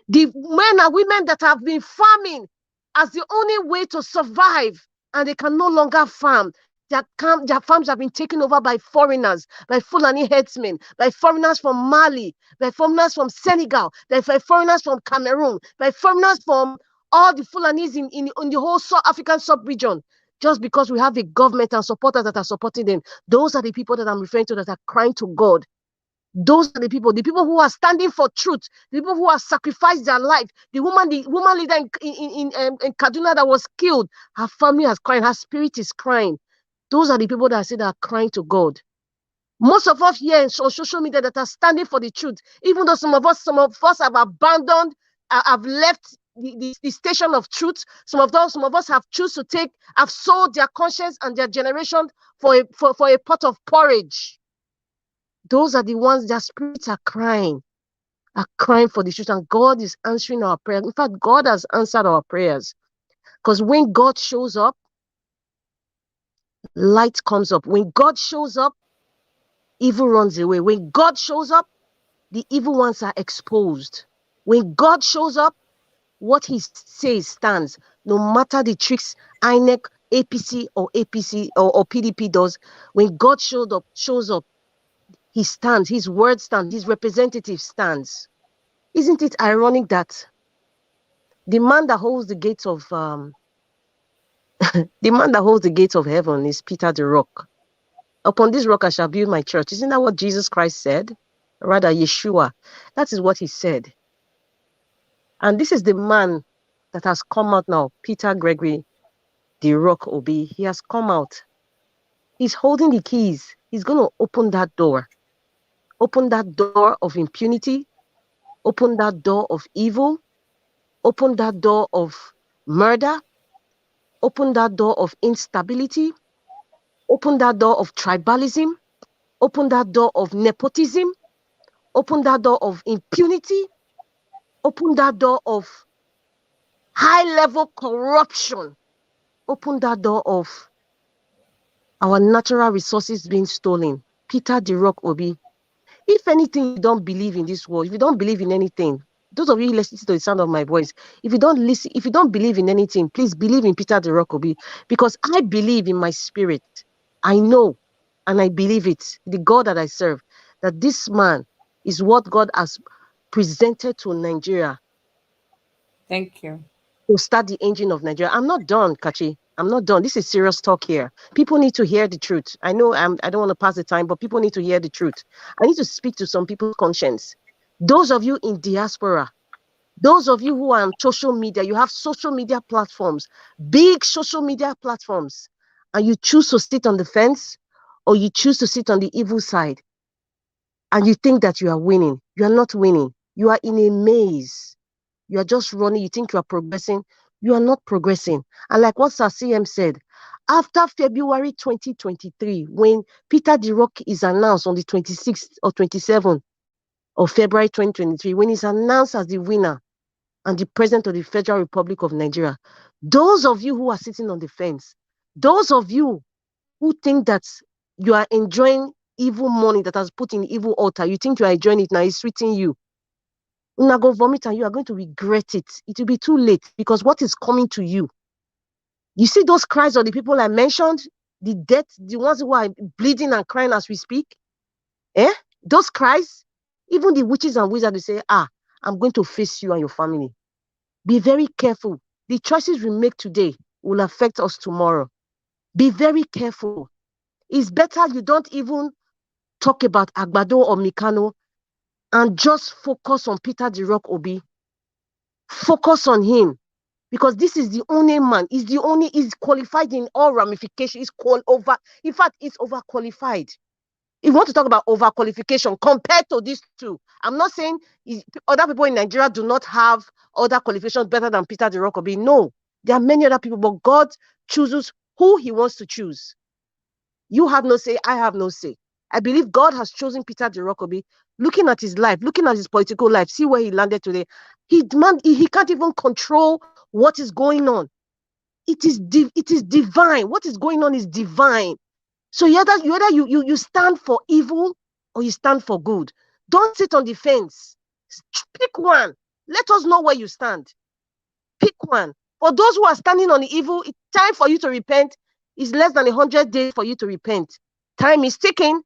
The men and women that have been farming as the only way to survive, and they can no longer farm. Their farms have been taken over by foreigners, by Fulani herdsmen, by foreigners from Mali, by foreigners from Senegal, by foreigners from Cameroon, by foreigners from all the Fulanis in the whole African sub-region. Just because we have a government and supporters that are supporting them. Those are the people that I'm referring to that are crying to God. Those are the people who are standing for truth, the people who have sacrificed their life. The woman leader in Kaduna that was killed, her family is crying, her spirit is crying. Those are the people that I say that are crying to God. Most of us here on social media that are standing for the truth, even though some of us have abandoned, have left the station of truth. Some of us have have sold their conscience and their generation for a pot of porridge. Those are the ones, their spirits are crying for the truth, and God is answering our prayers. In fact, God has answered our prayers, because when God shows up, light comes up. When God shows up, evil runs away. When God shows up, the evil ones are exposed. When God shows up, what he says stands, no matter the tricks INEC, APC or PDP does. When God shows up, he stands, his word stands, his representative stands. Isn't it ironic that the man that holds the gates of heaven is Peter the Rock? Upon this rock I shall build my church. Isn't that what Jesus Christ said? Rather, Yeshua. That is what he said. And this is the man that has come out now, Peter Gregory, the Rock Obi. He has come out. He's holding the keys. He's going to open that door. Open that door of impunity. Open that door of evil. Open that door of murder. Open that door of instability. Open that door of tribalism. Open that door of nepotism. Open that door of impunity. Open that door of high-level corruption. Open that door of our natural resources being stolen. Peter the Rock Obi. If anything, you don't believe in this world, if you don't believe in anything, those of you listening to the sound of my voice, if you don't believe in anything, please believe in Peter the Rock Obi, because I believe in my spirit. I know and I believe it, the God that I serve, that this man is what God has presented to Nigeria. Thank you. To start the engine of Nigeria. I'm not done, Kachi. I'm not done. This is serious talk here. People need to hear the truth. I know I don't want to pass the time, but people need to hear the truth. I need to speak to some people's conscience. Those of you in diaspora, those of you who are on social media, you have social media platforms, big social media platforms, and you choose to sit on the fence or you choose to sit on the evil side and you think that you are winning. You are not winning. You are in a maze. You are just running. You think you are progressing. You are not progressing. And like what Sir CM said, after February 2023, when Peter the Rock is announced on the 26th or 27th of February 2023, when he's announced as the winner and the president of the Federal Republic of Nigeria, those of you who are sitting on the fence, those of you who think that you are enjoying evil money that has put in evil altar, you think you are enjoying it now, it's sweeting you. Una go vomit and you are going to regret it. It will be too late because what is coming to you? You see those cries of the people I mentioned, the dead, the ones who are bleeding and crying as we speak. Those cries, even the witches and wizards will say, I'm going to face you and your family. Be very careful. The choices we make today will affect us tomorrow. Be very careful. It's better you don't even talk about Agbado or Mikano and just focus on Peter the Rock Obi. Focus on him, because this is the only man. He's qualified in all ramifications. In fact, he's overqualified. If you want to talk about overqualification compared to these two, I'm not saying other people in Nigeria do not have other qualifications better than Peter the Rock Obi. No, there are many other people, but God chooses who he wants to choose. You have no say, I have no say. I believe God has chosen Peter the Rock Obi. Looking at his life, looking at his political life, see where he landed today. He can't even control what is going on. It is divine. What is going on is divine. So you stand for evil or you stand for good. Don't sit on the fence. Pick one. Let us know where you stand. Pick one. For those who are standing on the evil, it's time for you to repent. It's less than 100 days for you to repent. Time is ticking.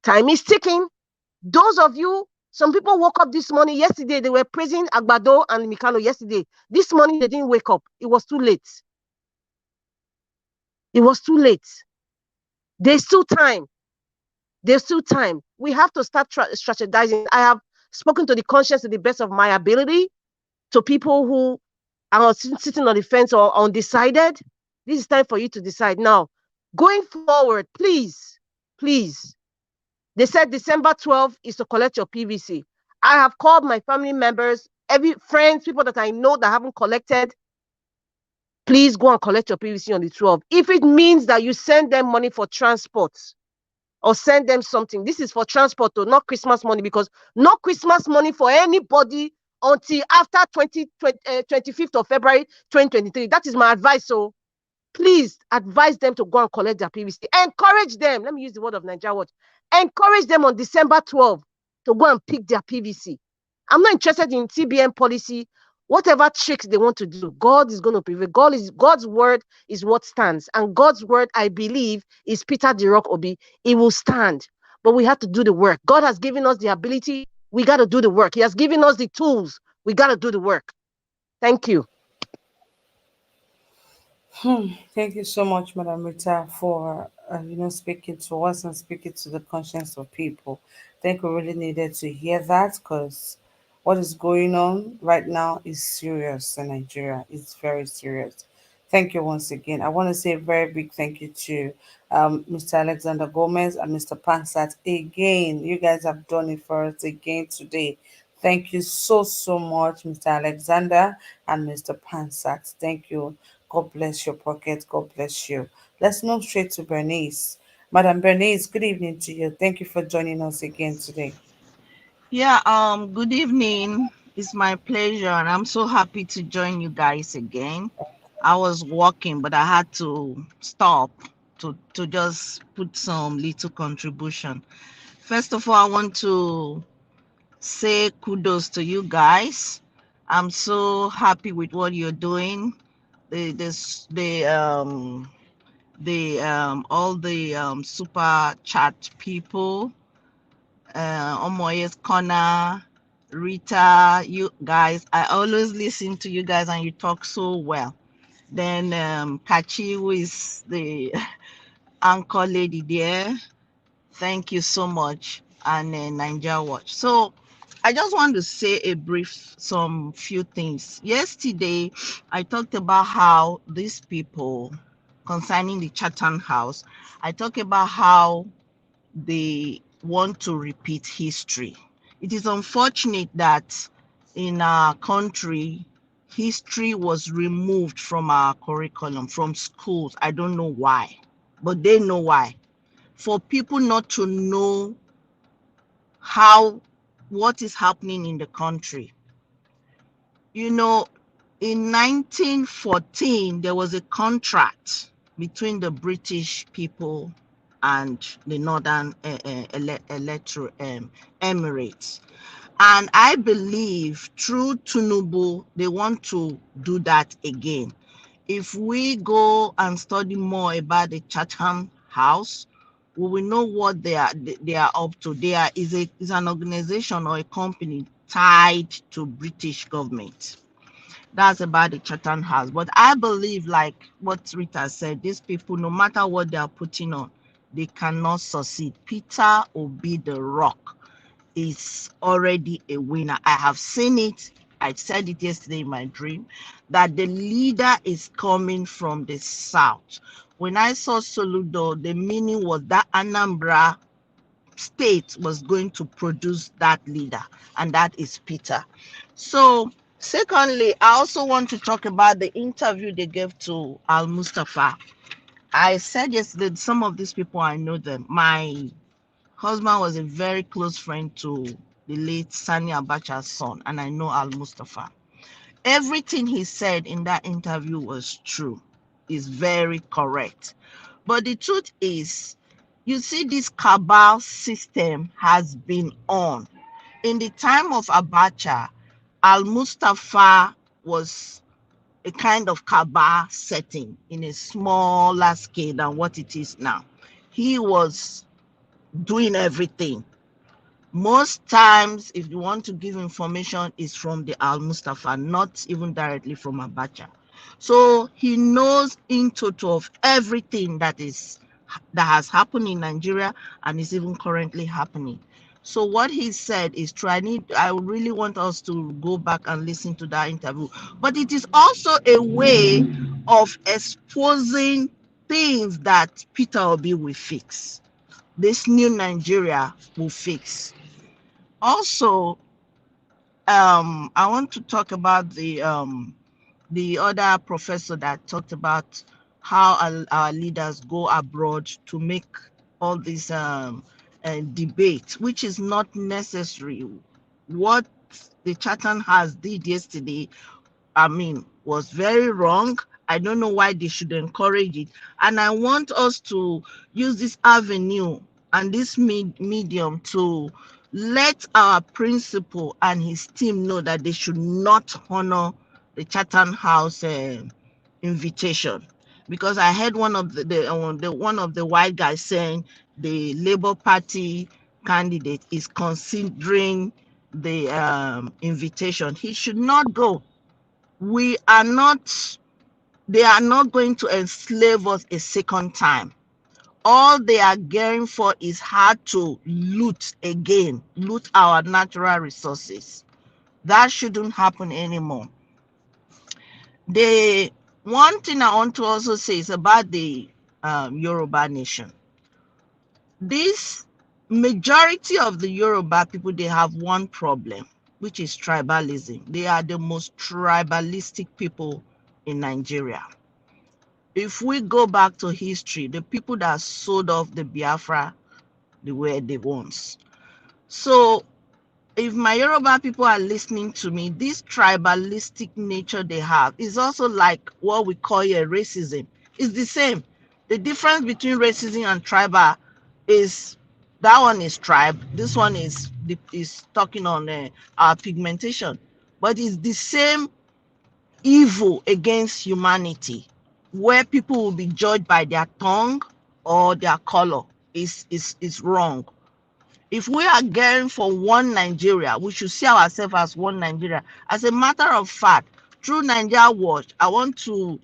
Time is ticking. Those of you, some people woke up this morning. Yesterday, they were praising Agbado and Mikano yesterday. This morning, they didn't wake up. It was too late. It was too late. There's still time. There's still time. We have to start strategizing. I have spoken to the conscience to the best of my ability, to people who are sitting on the fence or undecided. This is time for you to decide. Now, going forward, please, they said December 12th is to collect your PVC. I have called my family members, friends, people that I know that haven't collected. Please go and collect your PVC on the 12th. If it means that you send them money for transport or send them something, this is for transport, though, not Christmas money, because no Christmas money for anybody until after 25th of February 2023. That is my advice. So please advise them to go and collect their PVC. Encourage them. Let me use the word of Nigeria Watch. Encourage them on December 12th to go and pick their PVC. I'm not interested in CBN policy Whatever tricks they want to do, God is going to prevail. God's word is what stands. And God's word, I believe, is Peter the Rock Obi. It will stand. But we have to do the work. God has given us the ability. We got to do the work. He has given us the tools. We got to do the work. Thank you. Thank you so much, Madam Rita, for speaking to us and speaking to the conscience of people. I think we really needed to hear that because what is going on right now is serious in Nigeria. It's very serious. Thank you once again. I want to say a very big thank you to Mr. Alexander Gomez and Mr. Pansat again. You guys have done it for us again today. Thank you so much, Mr. Alexander and Mr. Pansat. Thank you. God bless your pocket. God bless you. Let's move straight to Bernice. Madam Bernice, good evening to you. Thank you for joining us again today. Yeah, good evening. It's my pleasure, and I'm so happy to join you guys again. I was walking, but I had to stop to just put some little contribution. First of all, I want to say kudos to you guys. I'm so happy with what you're doing. All the super chat people, Omoye's Corner, Rita, you guys. I always listen to you guys and you talk so well. Then Kachi, who is the anchor lady there, thank you so much. And Niger Watch. So I just want to say some few things. Yesterday, I talked about how these people, concerning the Chatham House, I talked about how they want to repeat history. It is unfortunate that in our country, history was removed from our curriculum, from schools. I don't know why, but they know why. For people not to know what is happening in the country. You know, in 1914, there was a contract between the British people and the Northern Emirates. And I believe through Tinubu, they want to do that again. If we go and study more about the Chatham House, we will know what they are up to. Is an organization or a company tied to British government. That's about the Chatham House. But I believe, like what Rita said, these people, no matter what they are putting on, they cannot succeed. Peter Obi the Rock is already a winner. I have seen it. I said it yesterday in my dream that the leader is coming from the south. When I saw Soludo, the meaning was that Anambra state was going to produce that leader, and that is Peter. So, secondly, I also want to talk about the interview they gave to Al Mustafa. I said yesterday, some of these people, I know them. My husband was a very close friend to the late Sani Abacha's son, and I know Al Mustafa. Everything he said in that interview was true, is very correct. But the truth is, you see, this cabal system has been on. In the time of Abacha, Al Mustafa was a kind of cabal setting in a smaller scale than what it is now. He was doing everything. Most times, if you want to give information, is from the Al Mustafa, not even directly from Abacha. So he knows in total of everything that has happened in Nigeria and is even currently happening. So what he said is true. I really want us to go back and listen to that interview. But it is also a way of exposing things that Peter Obi will fix. This new Nigeria will fix. Also, I want to talk about the other professor that talked about how our leaders go abroad to make all these debates, which is not necessary. What the Chatham House did yesterday, was very wrong. I don't know why they should encourage it. And I want us to use this avenue and this medium to let our principal and his team know that they should not honor the Chatham House invitation, because I heard one of the white guys saying the Labour Party candidate is considering the invitation. He should not go. We are not. They are not going to enslave us a second time. All they are gearing for is how to loot again, loot our natural resources. That shouldn't happen anymore. The one thing I want to also say is about the Yoruba nation. This majority of the Yoruba people, they have one problem, which is tribalism. They are the most tribalistic people in Nigeria. If we go back to history, the people that sold off the Biafra, they were the ones. So if my Yoruba people are listening to me, this tribalistic nature they have is also like what we call here racism. It's the same. The difference between racism and tribal is that one is tribe, this one is talking on our pigmentation, but it's the same evil against humanity, where people will be judged by their tongue or their color. Is wrong. If we are gearing for one Nigeria, we should see ourselves as one Nigeria. As a matter of fact, through Nigeria Watch, I want to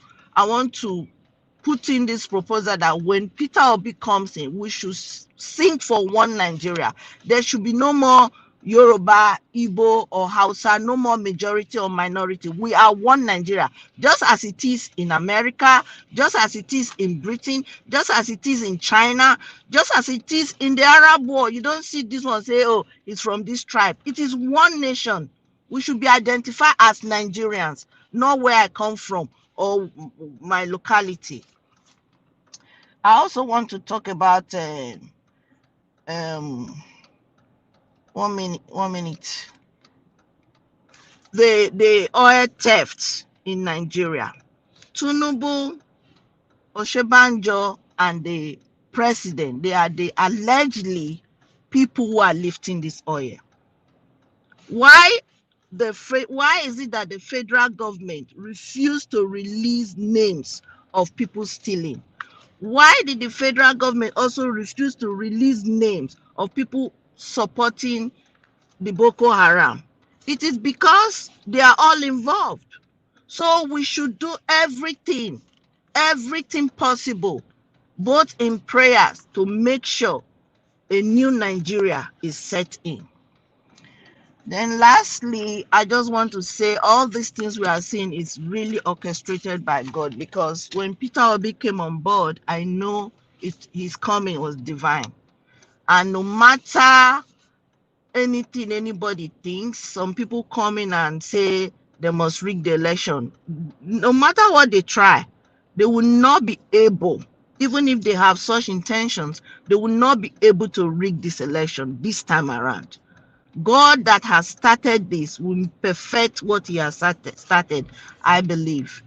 put in this proposal that when Peter Obi comes in, we should sing for one Nigeria. There should be no more Yoruba, Igbo, or Hausa, no more majority or minority. We are one Nigeria, just as it is in America, just as it is in Britain, just as it is in China, just as it is in the Arab world. You don't see this one say, oh, it's from this tribe. It is one nation. We should be identified as Nigerians, not where I come from or my locality. I also want to talk about 1 minute. The oil theft in Nigeria. Tinubu, Oshibanjo, and the president, they are the allegedly people who are lifting this oil. Why is it that the federal government refused to release names of people stealing? Why did the federal government also refuse to release names of people supporting the Boko Haram? It is because they are all involved. So we should do everything possible, both in prayers, to make sure a new Nigeria is set in. Then lastly, I just want to say all these things we are seeing is really orchestrated by God, because when Peter Obi came on board, I know his coming was divine. And no matter anything anybody thinks, some people come in and say they must rig the election. No matter what they try, they will not be able, even if they have such intentions, they will not be able to rig this election this time around. God that has started this will perfect what he has started, I believe.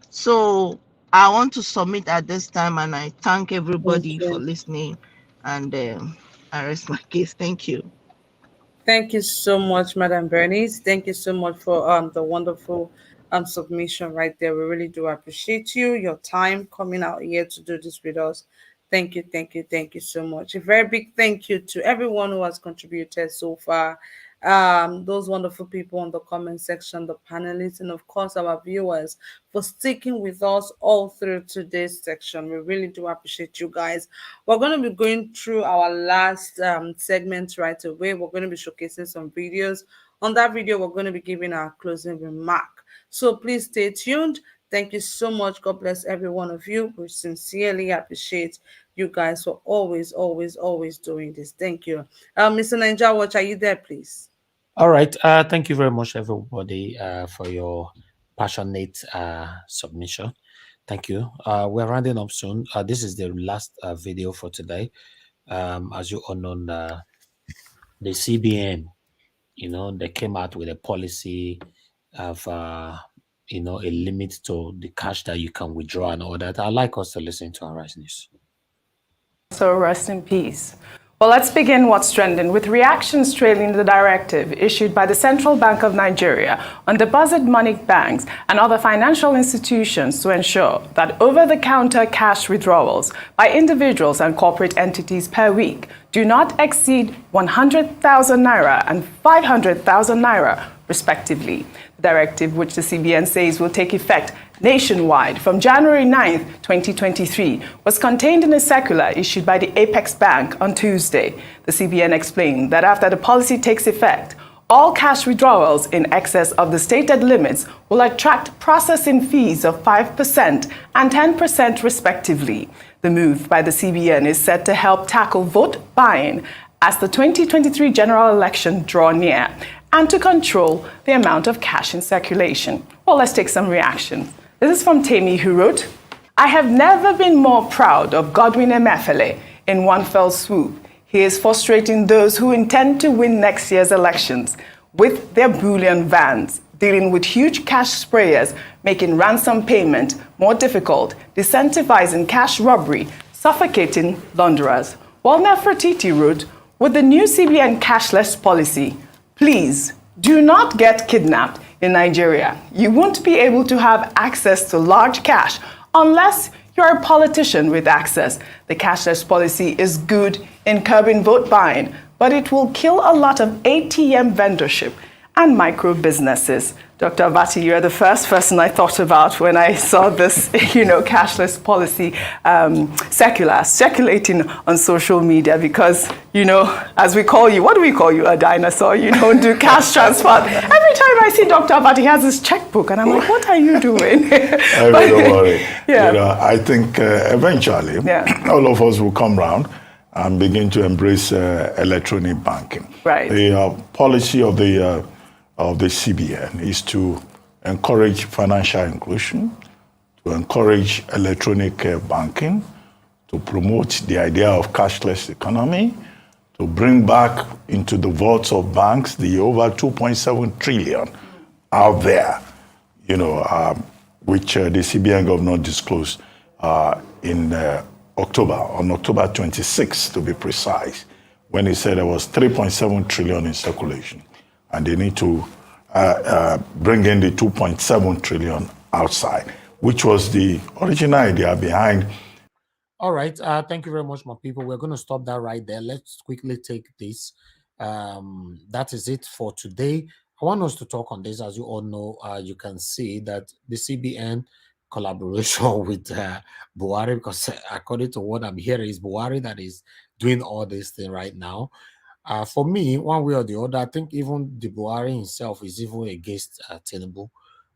So I want to submit at this time, and I thank everybody for listening, and I rest my case. Thank you. Thank you so much, Madam Bernice. Thank you so much for the wonderful submission right there. We really do appreciate you, your time coming out here to do this with us. Thank you, thank you, thank you so much. A very big thank you to everyone who has contributed so far. Those wonderful people on the comment section, the panelists, and of course our viewers for sticking with us all through today's section. We really do appreciate you guys. We're going to be going through our last segment right away. We're going to be showcasing some videos. On that video, we're going to be giving our closing remark. So please stay tuned. Thank you so much. God bless every one of you. We sincerely appreciate you guys for always, always, always doing this. Thank you. Mr. Ninja Watch, are you there, please? All right. Thank you very much, everybody, for your passionate submission. Thank you. We're rounding up soon. This is the last video for today. As you all know, the CBN, they came out with a policy of, a limit to the cash that you can withdraw and all that. I'd like us to listen to our Rise News. So rest in peace. Well, let's begin what's trending with reactions trailing the directive issued by the Central Bank of Nigeria on deposit money banks and other financial institutions to ensure that over-the-counter cash withdrawals by individuals and corporate entities per week do not exceed 100,000 naira and 500,000 naira, respectively. The directive, which the CBN says will take effect nationwide from January 9th, 2023, was contained in a circular issued by the Apex Bank on Tuesday. The CBN explained that after the policy takes effect, all cash withdrawals in excess of the stated limits will attract processing fees of 5% and 10% respectively. The move by the CBN is set to help tackle vote buying as the 2023 general election draw near and to control the amount of cash in circulation. Well, let's take some reactions. This is from Temi, who wrote, "I have never been more proud of Godwin Emefiele in one fell swoop. He is frustrating those who intend to win next year's elections with their bullion vans, dealing with huge cash sprayers, making ransom payment more difficult, disincentivizing cash robbery, suffocating launderers." While Nefertiti wrote, "With the new CBN cashless policy, please do not get kidnapped in Nigeria. You won't be able to have access to large cash unless you're a politician with access. The cashless policy is good in curbing vote buying, but it will kill a lot of ATM vendorship and micro businesses." Dr. Abati, you're the first person I thought about when I saw this, cashless policy circulating on social media because, as we call you, what do we call you? A dinosaur. You don't do cash transfer. Every time I see Dr. Abati, he has his checkbook, and I'm like, what are you doing? Don't worry. Yeah. I think eventually all of us will come round and begin to embrace electronic banking. Right. The policy of the CBN is to encourage financial inclusion, to encourage electronic banking, to promote the idea of cashless economy, to bring back into the vaults of banks the over 2.7 trillion out there, which the CBN governor disclosed in October, on October 26th to be precise, when he said there was 3.7 trillion in circulation. And they need to bring in the 2.7 trillion outside, which was the original idea behind. All right. Thank you very much, my people. We're going to stop that right there. Let's quickly take this. That is it for today. I want us to talk on this. As you all know, you can see that the CBN collaboration with Buhari, because according to what I'm hearing, is Buhari that is doing all this thing right now. For me, one way or the other, I think even the Buhari himself is even against Tinubu,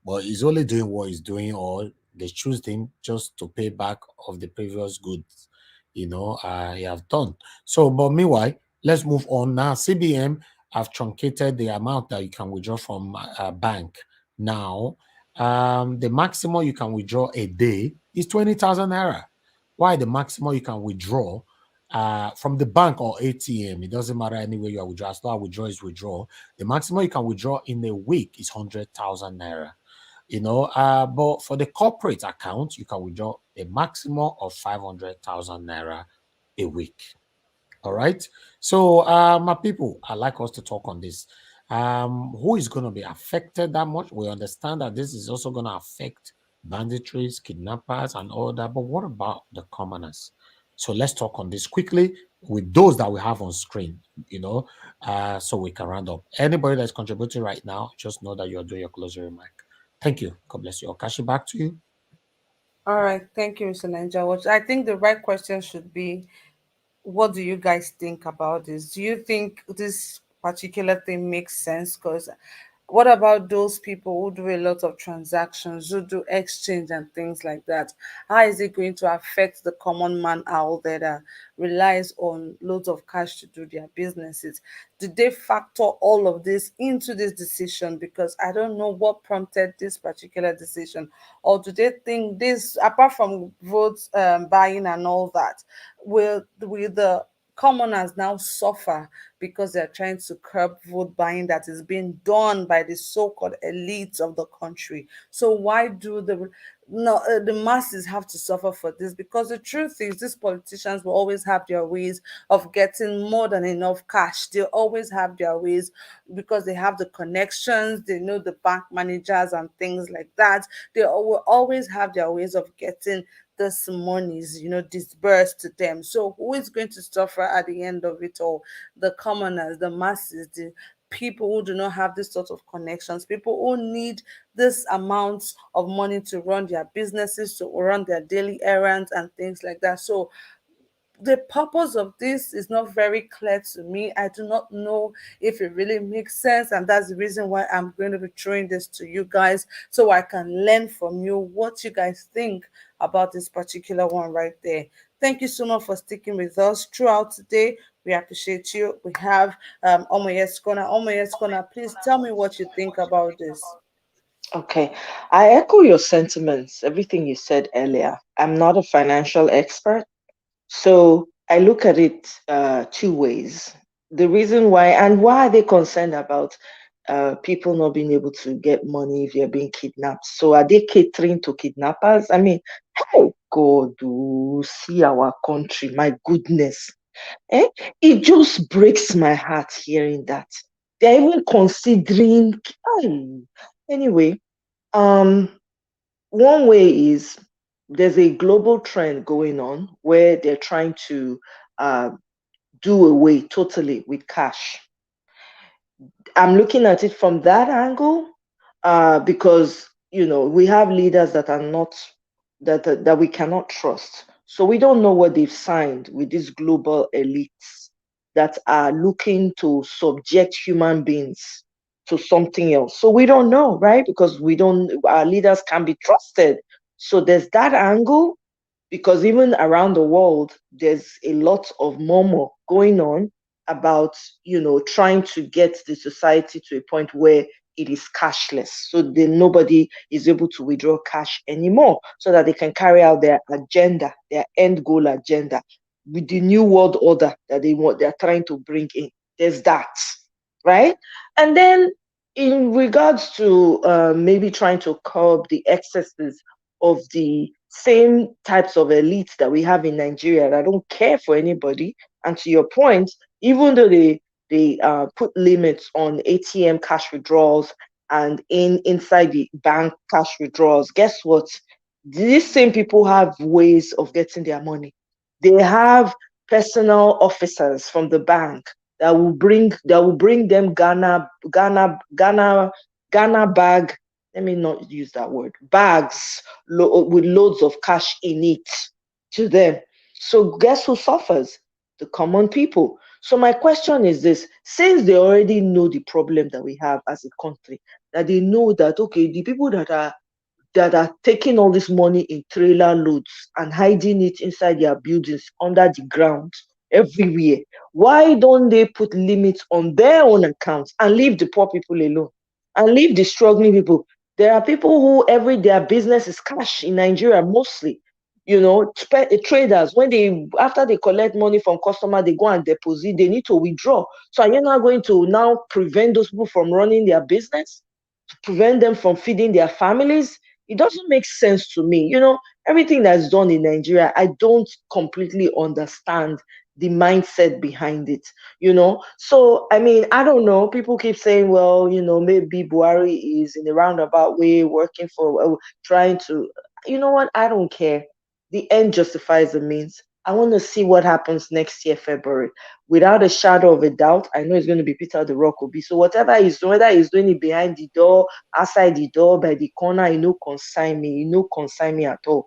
but he's only doing what he's doing, or they choose him just to pay back of the previous goods, he have done. So, but meanwhile, let's move on now. CBN have truncated the amount that you can withdraw from a bank. Now, the maximum you can withdraw a day is 20,000 naira. Why the maximum you can withdraw from the bank or ATM, it doesn't matter anywhere you are withdraw. As long as withdraw is withdraw. The maximum you can withdraw in a week is 100,000 naira. But for the corporate account, you can withdraw a maximum of 500,000 naira a week. All right. So, my people, I'd like us to talk on this. Who is going to be affected that much? We understand that this is also going to affect banditries, kidnappers, and all that. But what about the commoners? So let's talk on this quickly with those that we have on screen, so we can round up. Anybody that's contributing right now, just know that you're doing your closing remark. Thank you. God bless you. Okashi, back to you. All right. Thank you, Mr. Ninja. I think the right question should be, what do you guys think about this? Do you think this particular thing makes sense? Because what about those people who do a lot of transactions, who do exchange and things like that? How is it going to affect the common man out there that relies on loads of cash to do their businesses? Did they factor all of this into this decision? Because I don't know what prompted this particular decision. Or do they think this, apart from votes buying and all that, will the commoners now suffer because they're trying to curb vote buying that is being done by the so-called elites of the country. So why do the masses have to suffer for this? Because the truth is, these politicians will always have their ways of getting more than enough cash. They always have their ways because they have the connections, they know the bank managers and things like that. They will always have their ways of getting this monies, disbursed to them. So who is going to suffer at the end of it all? The commoners, the masses, the people who do not have this sort of connections, people who need this amount of money to run their businesses, to run their daily errands and things like that. So the purpose of this is not very clear to me. I do not know if it really makes sense, and that's the reason why I'm going to be throwing this to you guys so I can learn from you what you guys think about this particular one right there. Thank you so much for sticking with us throughout today. We appreciate you. We have Omoyes Kona. Omoyes Kona, please tell me what you think about this. Okay, I echo your sentiments, everything you said earlier. I'm not a financial expert, so I look at it two ways. The reason why, and why are they concerned about people not being able to get money if they're being kidnapped? So are they catering to kidnappers? I mean, hey, God, see our country, my goodness. Eh? It just breaks my heart hearing that. They're even considering. Anyway, um, one way is there's a global trend going on where they're trying to uh, do away totally with cash. I'm looking at it from that angle because we have leaders that are not that we cannot trust. So we don't know what they've signed with these global elites that are looking to subject human beings to something else. So we don't know, right? Because our leaders can't be trusted. So there's that angle because even around the world, there's a lot of murmur going on about, trying to get the society to a point where it is cashless. So then nobody is able to withdraw cash anymore so that they can carry out their agenda, their end goal agenda with the new world order that they're trying to bring in. There's that, right? And then in regards to maybe trying to curb the excesses of the same types of elites that we have in Nigeria that don't care for anybody. And to your point, even though they put limits on ATM cash withdrawals and inside the bank cash withdrawals, guess what? These same people have ways of getting their money. They have personal officers from the bank that will bring them Ghana bag. Let me not use that word. Bags with loads of cash in it to them. So guess who suffers? The common people. So my question is this: since they already know the problem that we have as a country, that they know that okay, the people that are taking all this money in trailer loads and hiding it inside their buildings under the ground everywhere, why don't they put limits on their own accounts and leave the poor people alone and leave the struggling people? There are people who their business is cash in Nigeria mostly. Traders, after they collect money from customer, they go and deposit, they need to withdraw. So are you not going to now prevent those people from running their business, to prevent them from feeding their families? It doesn't make sense to me. Everything that's done in Nigeria, I don't completely understand the mindset behind it. So I mean, I don't know. People keep saying, well, maybe Buhari is in a roundabout way working for trying to. You know what? I don't care. The end justifies the means. I want to see what happens next year, February. Without a shadow of a doubt, I know it's going to be Peter the Rock Obi. So whatever he's doing, whether he's doing it behind the door, outside the door, by the corner, consign me. Consign me at all.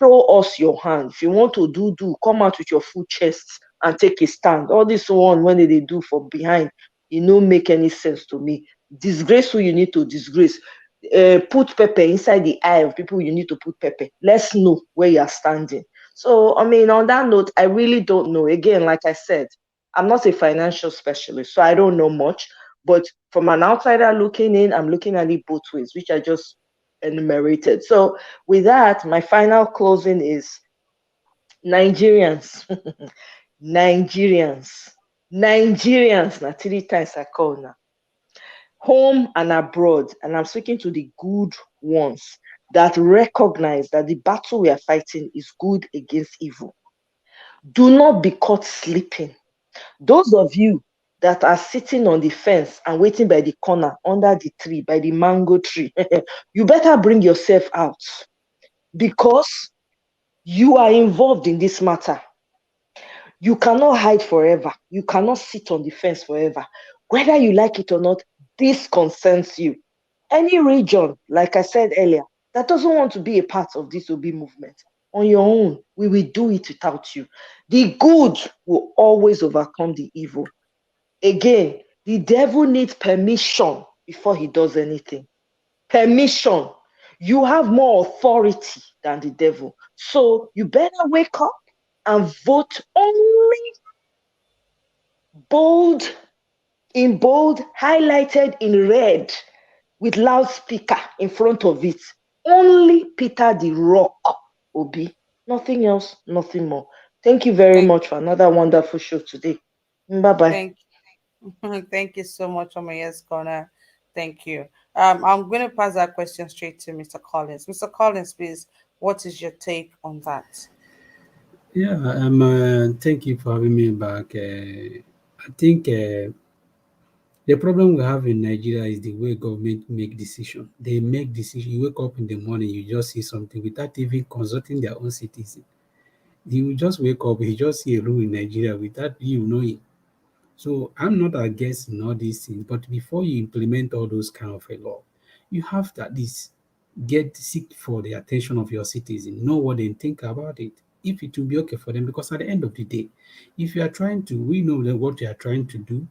Show us your hand. If you want to do, come out with your full chest and take a stand. All this one, when they do for behind, make any sense to me. Disgrace who you need to disgrace. Put pepper inside the eye of people you need to put pepper. Let's know where you are standing. So, I mean, on that note, I really don't know. Again, like I said, I'm not a financial specialist, so I don't know much. But from an outsider looking in, I'm looking at it both ways, which I just enumerated. So, with that, my final closing is Nigerians. Nigerians, na 3 times I call now. Home and abroad, and I'm speaking to the good ones that recognize that the battle we are fighting is good against evil. Do not be caught sleeping. Those of you that are sitting on the fence and waiting by the corner, under the tree, by the mango tree, you better bring yourself out, because you are involved in this matter. You cannot hide forever. You cannot sit on the fence forever. Whether you like it or not, this concerns you. Any region, like I said earlier, that doesn't want to be a part of this OB movement, on your own, we will do it without you. The good will always overcome the evil. Again, the devil needs permission before he does anything. Permission. You have more authority than the devil. So you better wake up and vote only in bold, highlighted in red, with loudspeaker in front of it. Only Peter the Rock Obi. Nothing else, nothing more. Thank you very much for another wonderful show today. Bye-bye. Thank Thank you so much, Omaye's Corner. Thank you. I'm going to pass that question straight to Mr. Collins. Mr. Collins, please, what is your take on that? Yeah, thank you for having me back. I think the problem we have in Nigeria is the way government make decision. They make decision. You wake up in the morning, you just see something without even consulting their own citizen. You just wake up, you just see a rule in Nigeria without you knowing. So I'm not against in all these things, but before you implement all those kind of a law, you have to at least seek for the attention of your citizen, know what they think about it, if it will be okay for them. Because at the end of the day, if you are trying to, we know that what you are trying to do,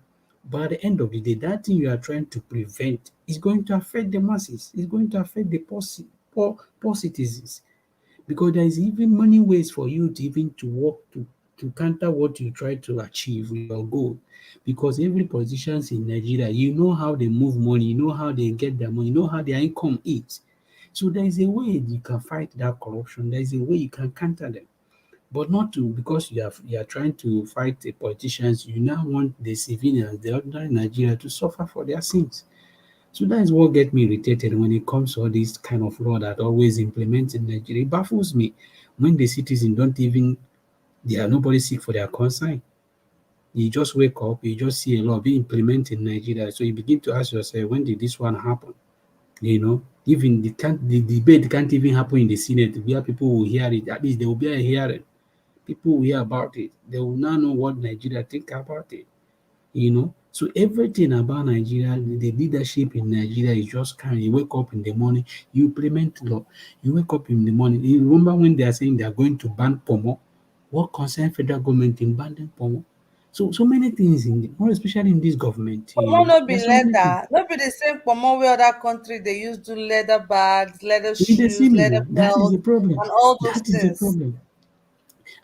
but at the end of the day, that thing you are trying to prevent is going to affect the masses. It's going to affect the poor citizens, because there is even many ways for you to even to work to counter what you try to achieve with your goal. Because every politicians in Nigeria, you know how they move money, you know how they get their money, you know how their income is. So there is a way you can fight that corruption. There is a way you can counter them. But not to, because you are trying to fight the politicians, you now want the civilians, the ordinary Nigeria, to suffer for their sins. So that is what gets me irritated when it comes to all this kind of law that always implements in Nigeria. It baffles me when the citizens don't even, they are nobody seek for their concern. You just wake up, you just see a law being implemented in Nigeria. So you begin to ask yourself, when did this one happen? Even the debate can't even happen in the Senate where people will hear it. At least there will be a hearing. People will hear about it. They will now know what Nigeria think about it. So everything about Nigeria, the leadership in Nigeria is just kind of, you wake up in the morning, you implement law. You wake up in the morning. You remember when they are saying they are going to ban pomo? What concern federal government in banning pomo? So many things more especially in this government. Pomo no be There's so many things. leather. No be the same pomo where other country they use do leather bags, leather With the shoes, leather similar, that is the belts, problem. and all those That is the things. problem.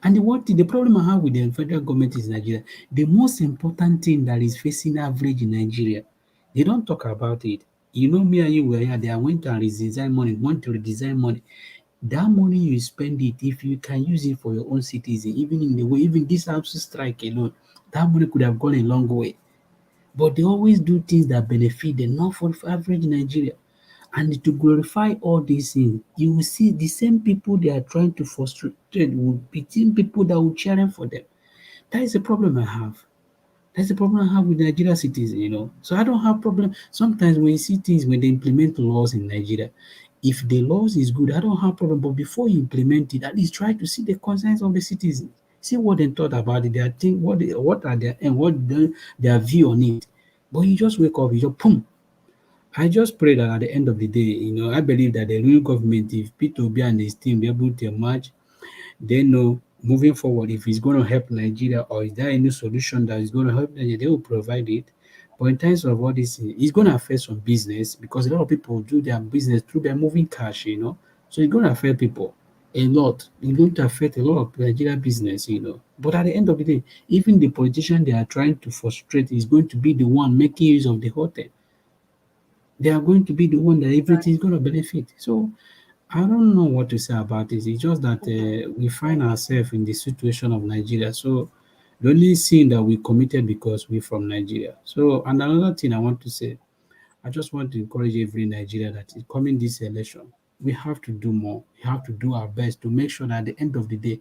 And the problem I have with the federal government is Nigeria. The most important thing that is facing average in Nigeria, they don't talk about it. Me and you were here. They are went to redesign money, want to redesign money. That money you spend it, if you can use it for your own citizen, even in the way, even this house strike alone, that money could have gone a long way. But they always do things that benefit them, not for average Nigeria. And to glorify all these things, you will see the same people they are trying to frustrate will be the people that will cheering for them. That is the problem I have. That's the problem I have with Nigeria citizens. So I don't have problem. Sometimes when you see things, when they implement laws in Nigeria, if the laws is good, I don't have problem. But before you implement it, at least try to see the concerns of the citizens. See what they thought about it. Their think what are their and their view on it. But you just wake up, you just boom. I just pray that at the end of the day, I believe that the real government, if Peter Obi and his team be able to emerge, they know moving forward if it's going to help Nigeria or is there any solution that is going to help Nigeria, they will provide it. But in terms of all this, it's going to affect some business because a lot of people do their business through their moving cash. So it's going to affect people a lot. It's going to affect a lot of Nigeria business. But at the end of the day, even the politician they are trying to frustrate is going to be the one making use of the hotel. They are going to be the one that everything is going to benefit. So I don't know what to say about this. It's just that we find ourselves in the situation of Nigeria. So The only sin that we committed because we're from Nigeria. So, and another thing I want to say, I just want to encourage every Nigerian that is coming this election. We have to do more. We have to do our best to make sure that at the end of the day,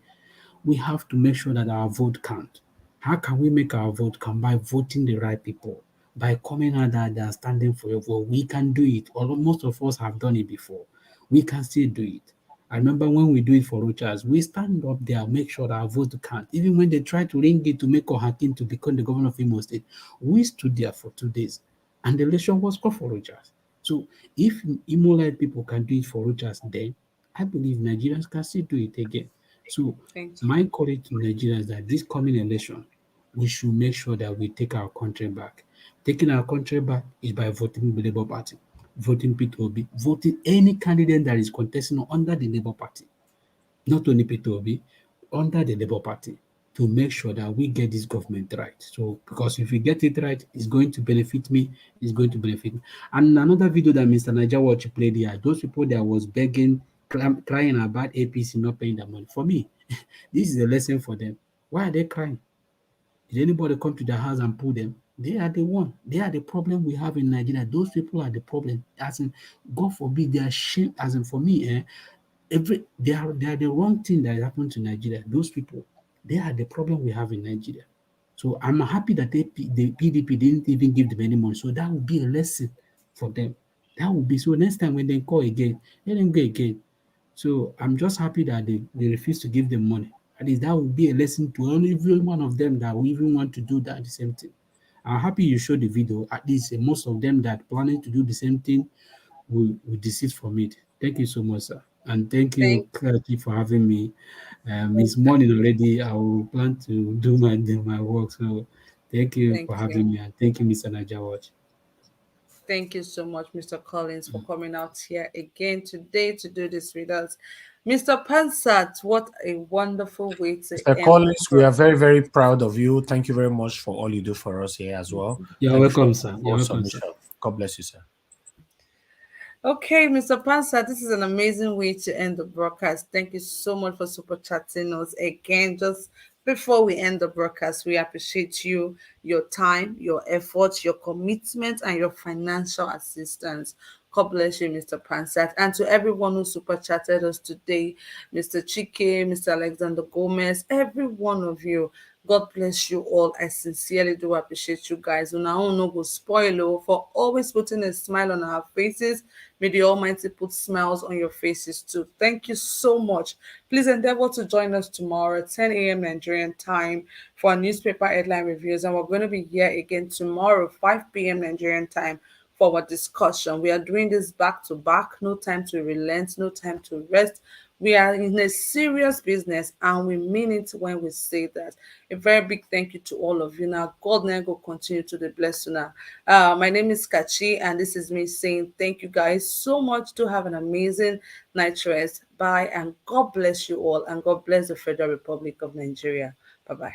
we have to make sure that our vote count. How can we make our vote count? By voting the right people, by coming out that they are standing for your vote. We can do it. Although most of us have done it before, we can still do it. I remember when we do it for Rochas, we stand up there, make sure that our vote count. Even when they try to ring it to make Ohakin to become the governor of Imo State, we stood there for 2 days, and the election was called for Rochas. So if Imo people can do it for Rochas, then I believe Nigerians can still do it again. So Thank you. my encourage to Nigerians that this coming election, we should make sure that we take our country back. Taking our country back is by voting the Labour Party, voting Peter Obi, voting any candidate that is contesting under the Labour Party, not only Peter Obi, under the Labour Party, to make sure that we get this government right. So, because if we get it right, it's going to benefit me, it's going to benefit me. And another video that Mr. Niger Watch played here, those people that was begging, crying about APC not paying their money. For me, this is a lesson for them. Why are they crying? Did anybody come to their house and pull them? They are the one. They are the problem we have in Nigeria. Those people are the problem. As in, God forbid, they are shame. As in, for me, they are the wrong thing that happened to Nigeria. Those people, they are the problem we have in Nigeria. So I'm happy that the PDP didn't even give them any money. So that would be a lesson for them. That would be so. Next time when they call again, let them go again. So I'm just happy that they refuse to give them money. At least that would be a lesson to every one of them that we even want to do that the same thing. I'm happy you showed the video. At least most of them that planning to do the same thing will desist from it. Thank you so much, sir. And thank you, Thank Clarity, for having me. It's morning already. I will plan to do my work. So thank you thank for you. having me. And thank you, Mr. Najawaj. Thank you so much, Mr. Collins, for coming out here again today to do this with us. Mr. Pansat, what a wonderful way to Mr. end the Collins, we are program. very, very proud of you. Thank you very much for all you do for us here as well. You're Thank you for welcome, your sir. You're whole welcome, sir. submission. God bless you, sir. Okay, Mr. Pansa, this is an amazing way to end the broadcast. Thank you so much for super chatting us again. Just before we end the broadcast, we appreciate you, your time, your efforts, your commitment, and your financial assistance. God bless you, Mr. Pansat. And to everyone who super chatted us today, Mr. Chike, Mr. Alexander Gomez, every one of you. God bless you all. I sincerely do appreciate you guys. Una own no go spoil for always putting a smile on our faces. May the Almighty put smiles on your faces too. Thank you so much. Please endeavor to join us tomorrow, 10 a.m. Nigerian time, for our newspaper headline reviews. And we're going to be here again tomorrow, 5 p.m. Nigerian time, for our discussion. We are doing this back to back. No time to relent, no time to rest. We are in a serious business and we mean it when we say that. A very big thank you to all of you. Now, God now will continue to the bless you now. My name is Kachi, and this is me saying thank you guys so much. To have an amazing night rest. Bye, and God bless you all, and God bless the Federal Republic of Nigeria. Bye bye.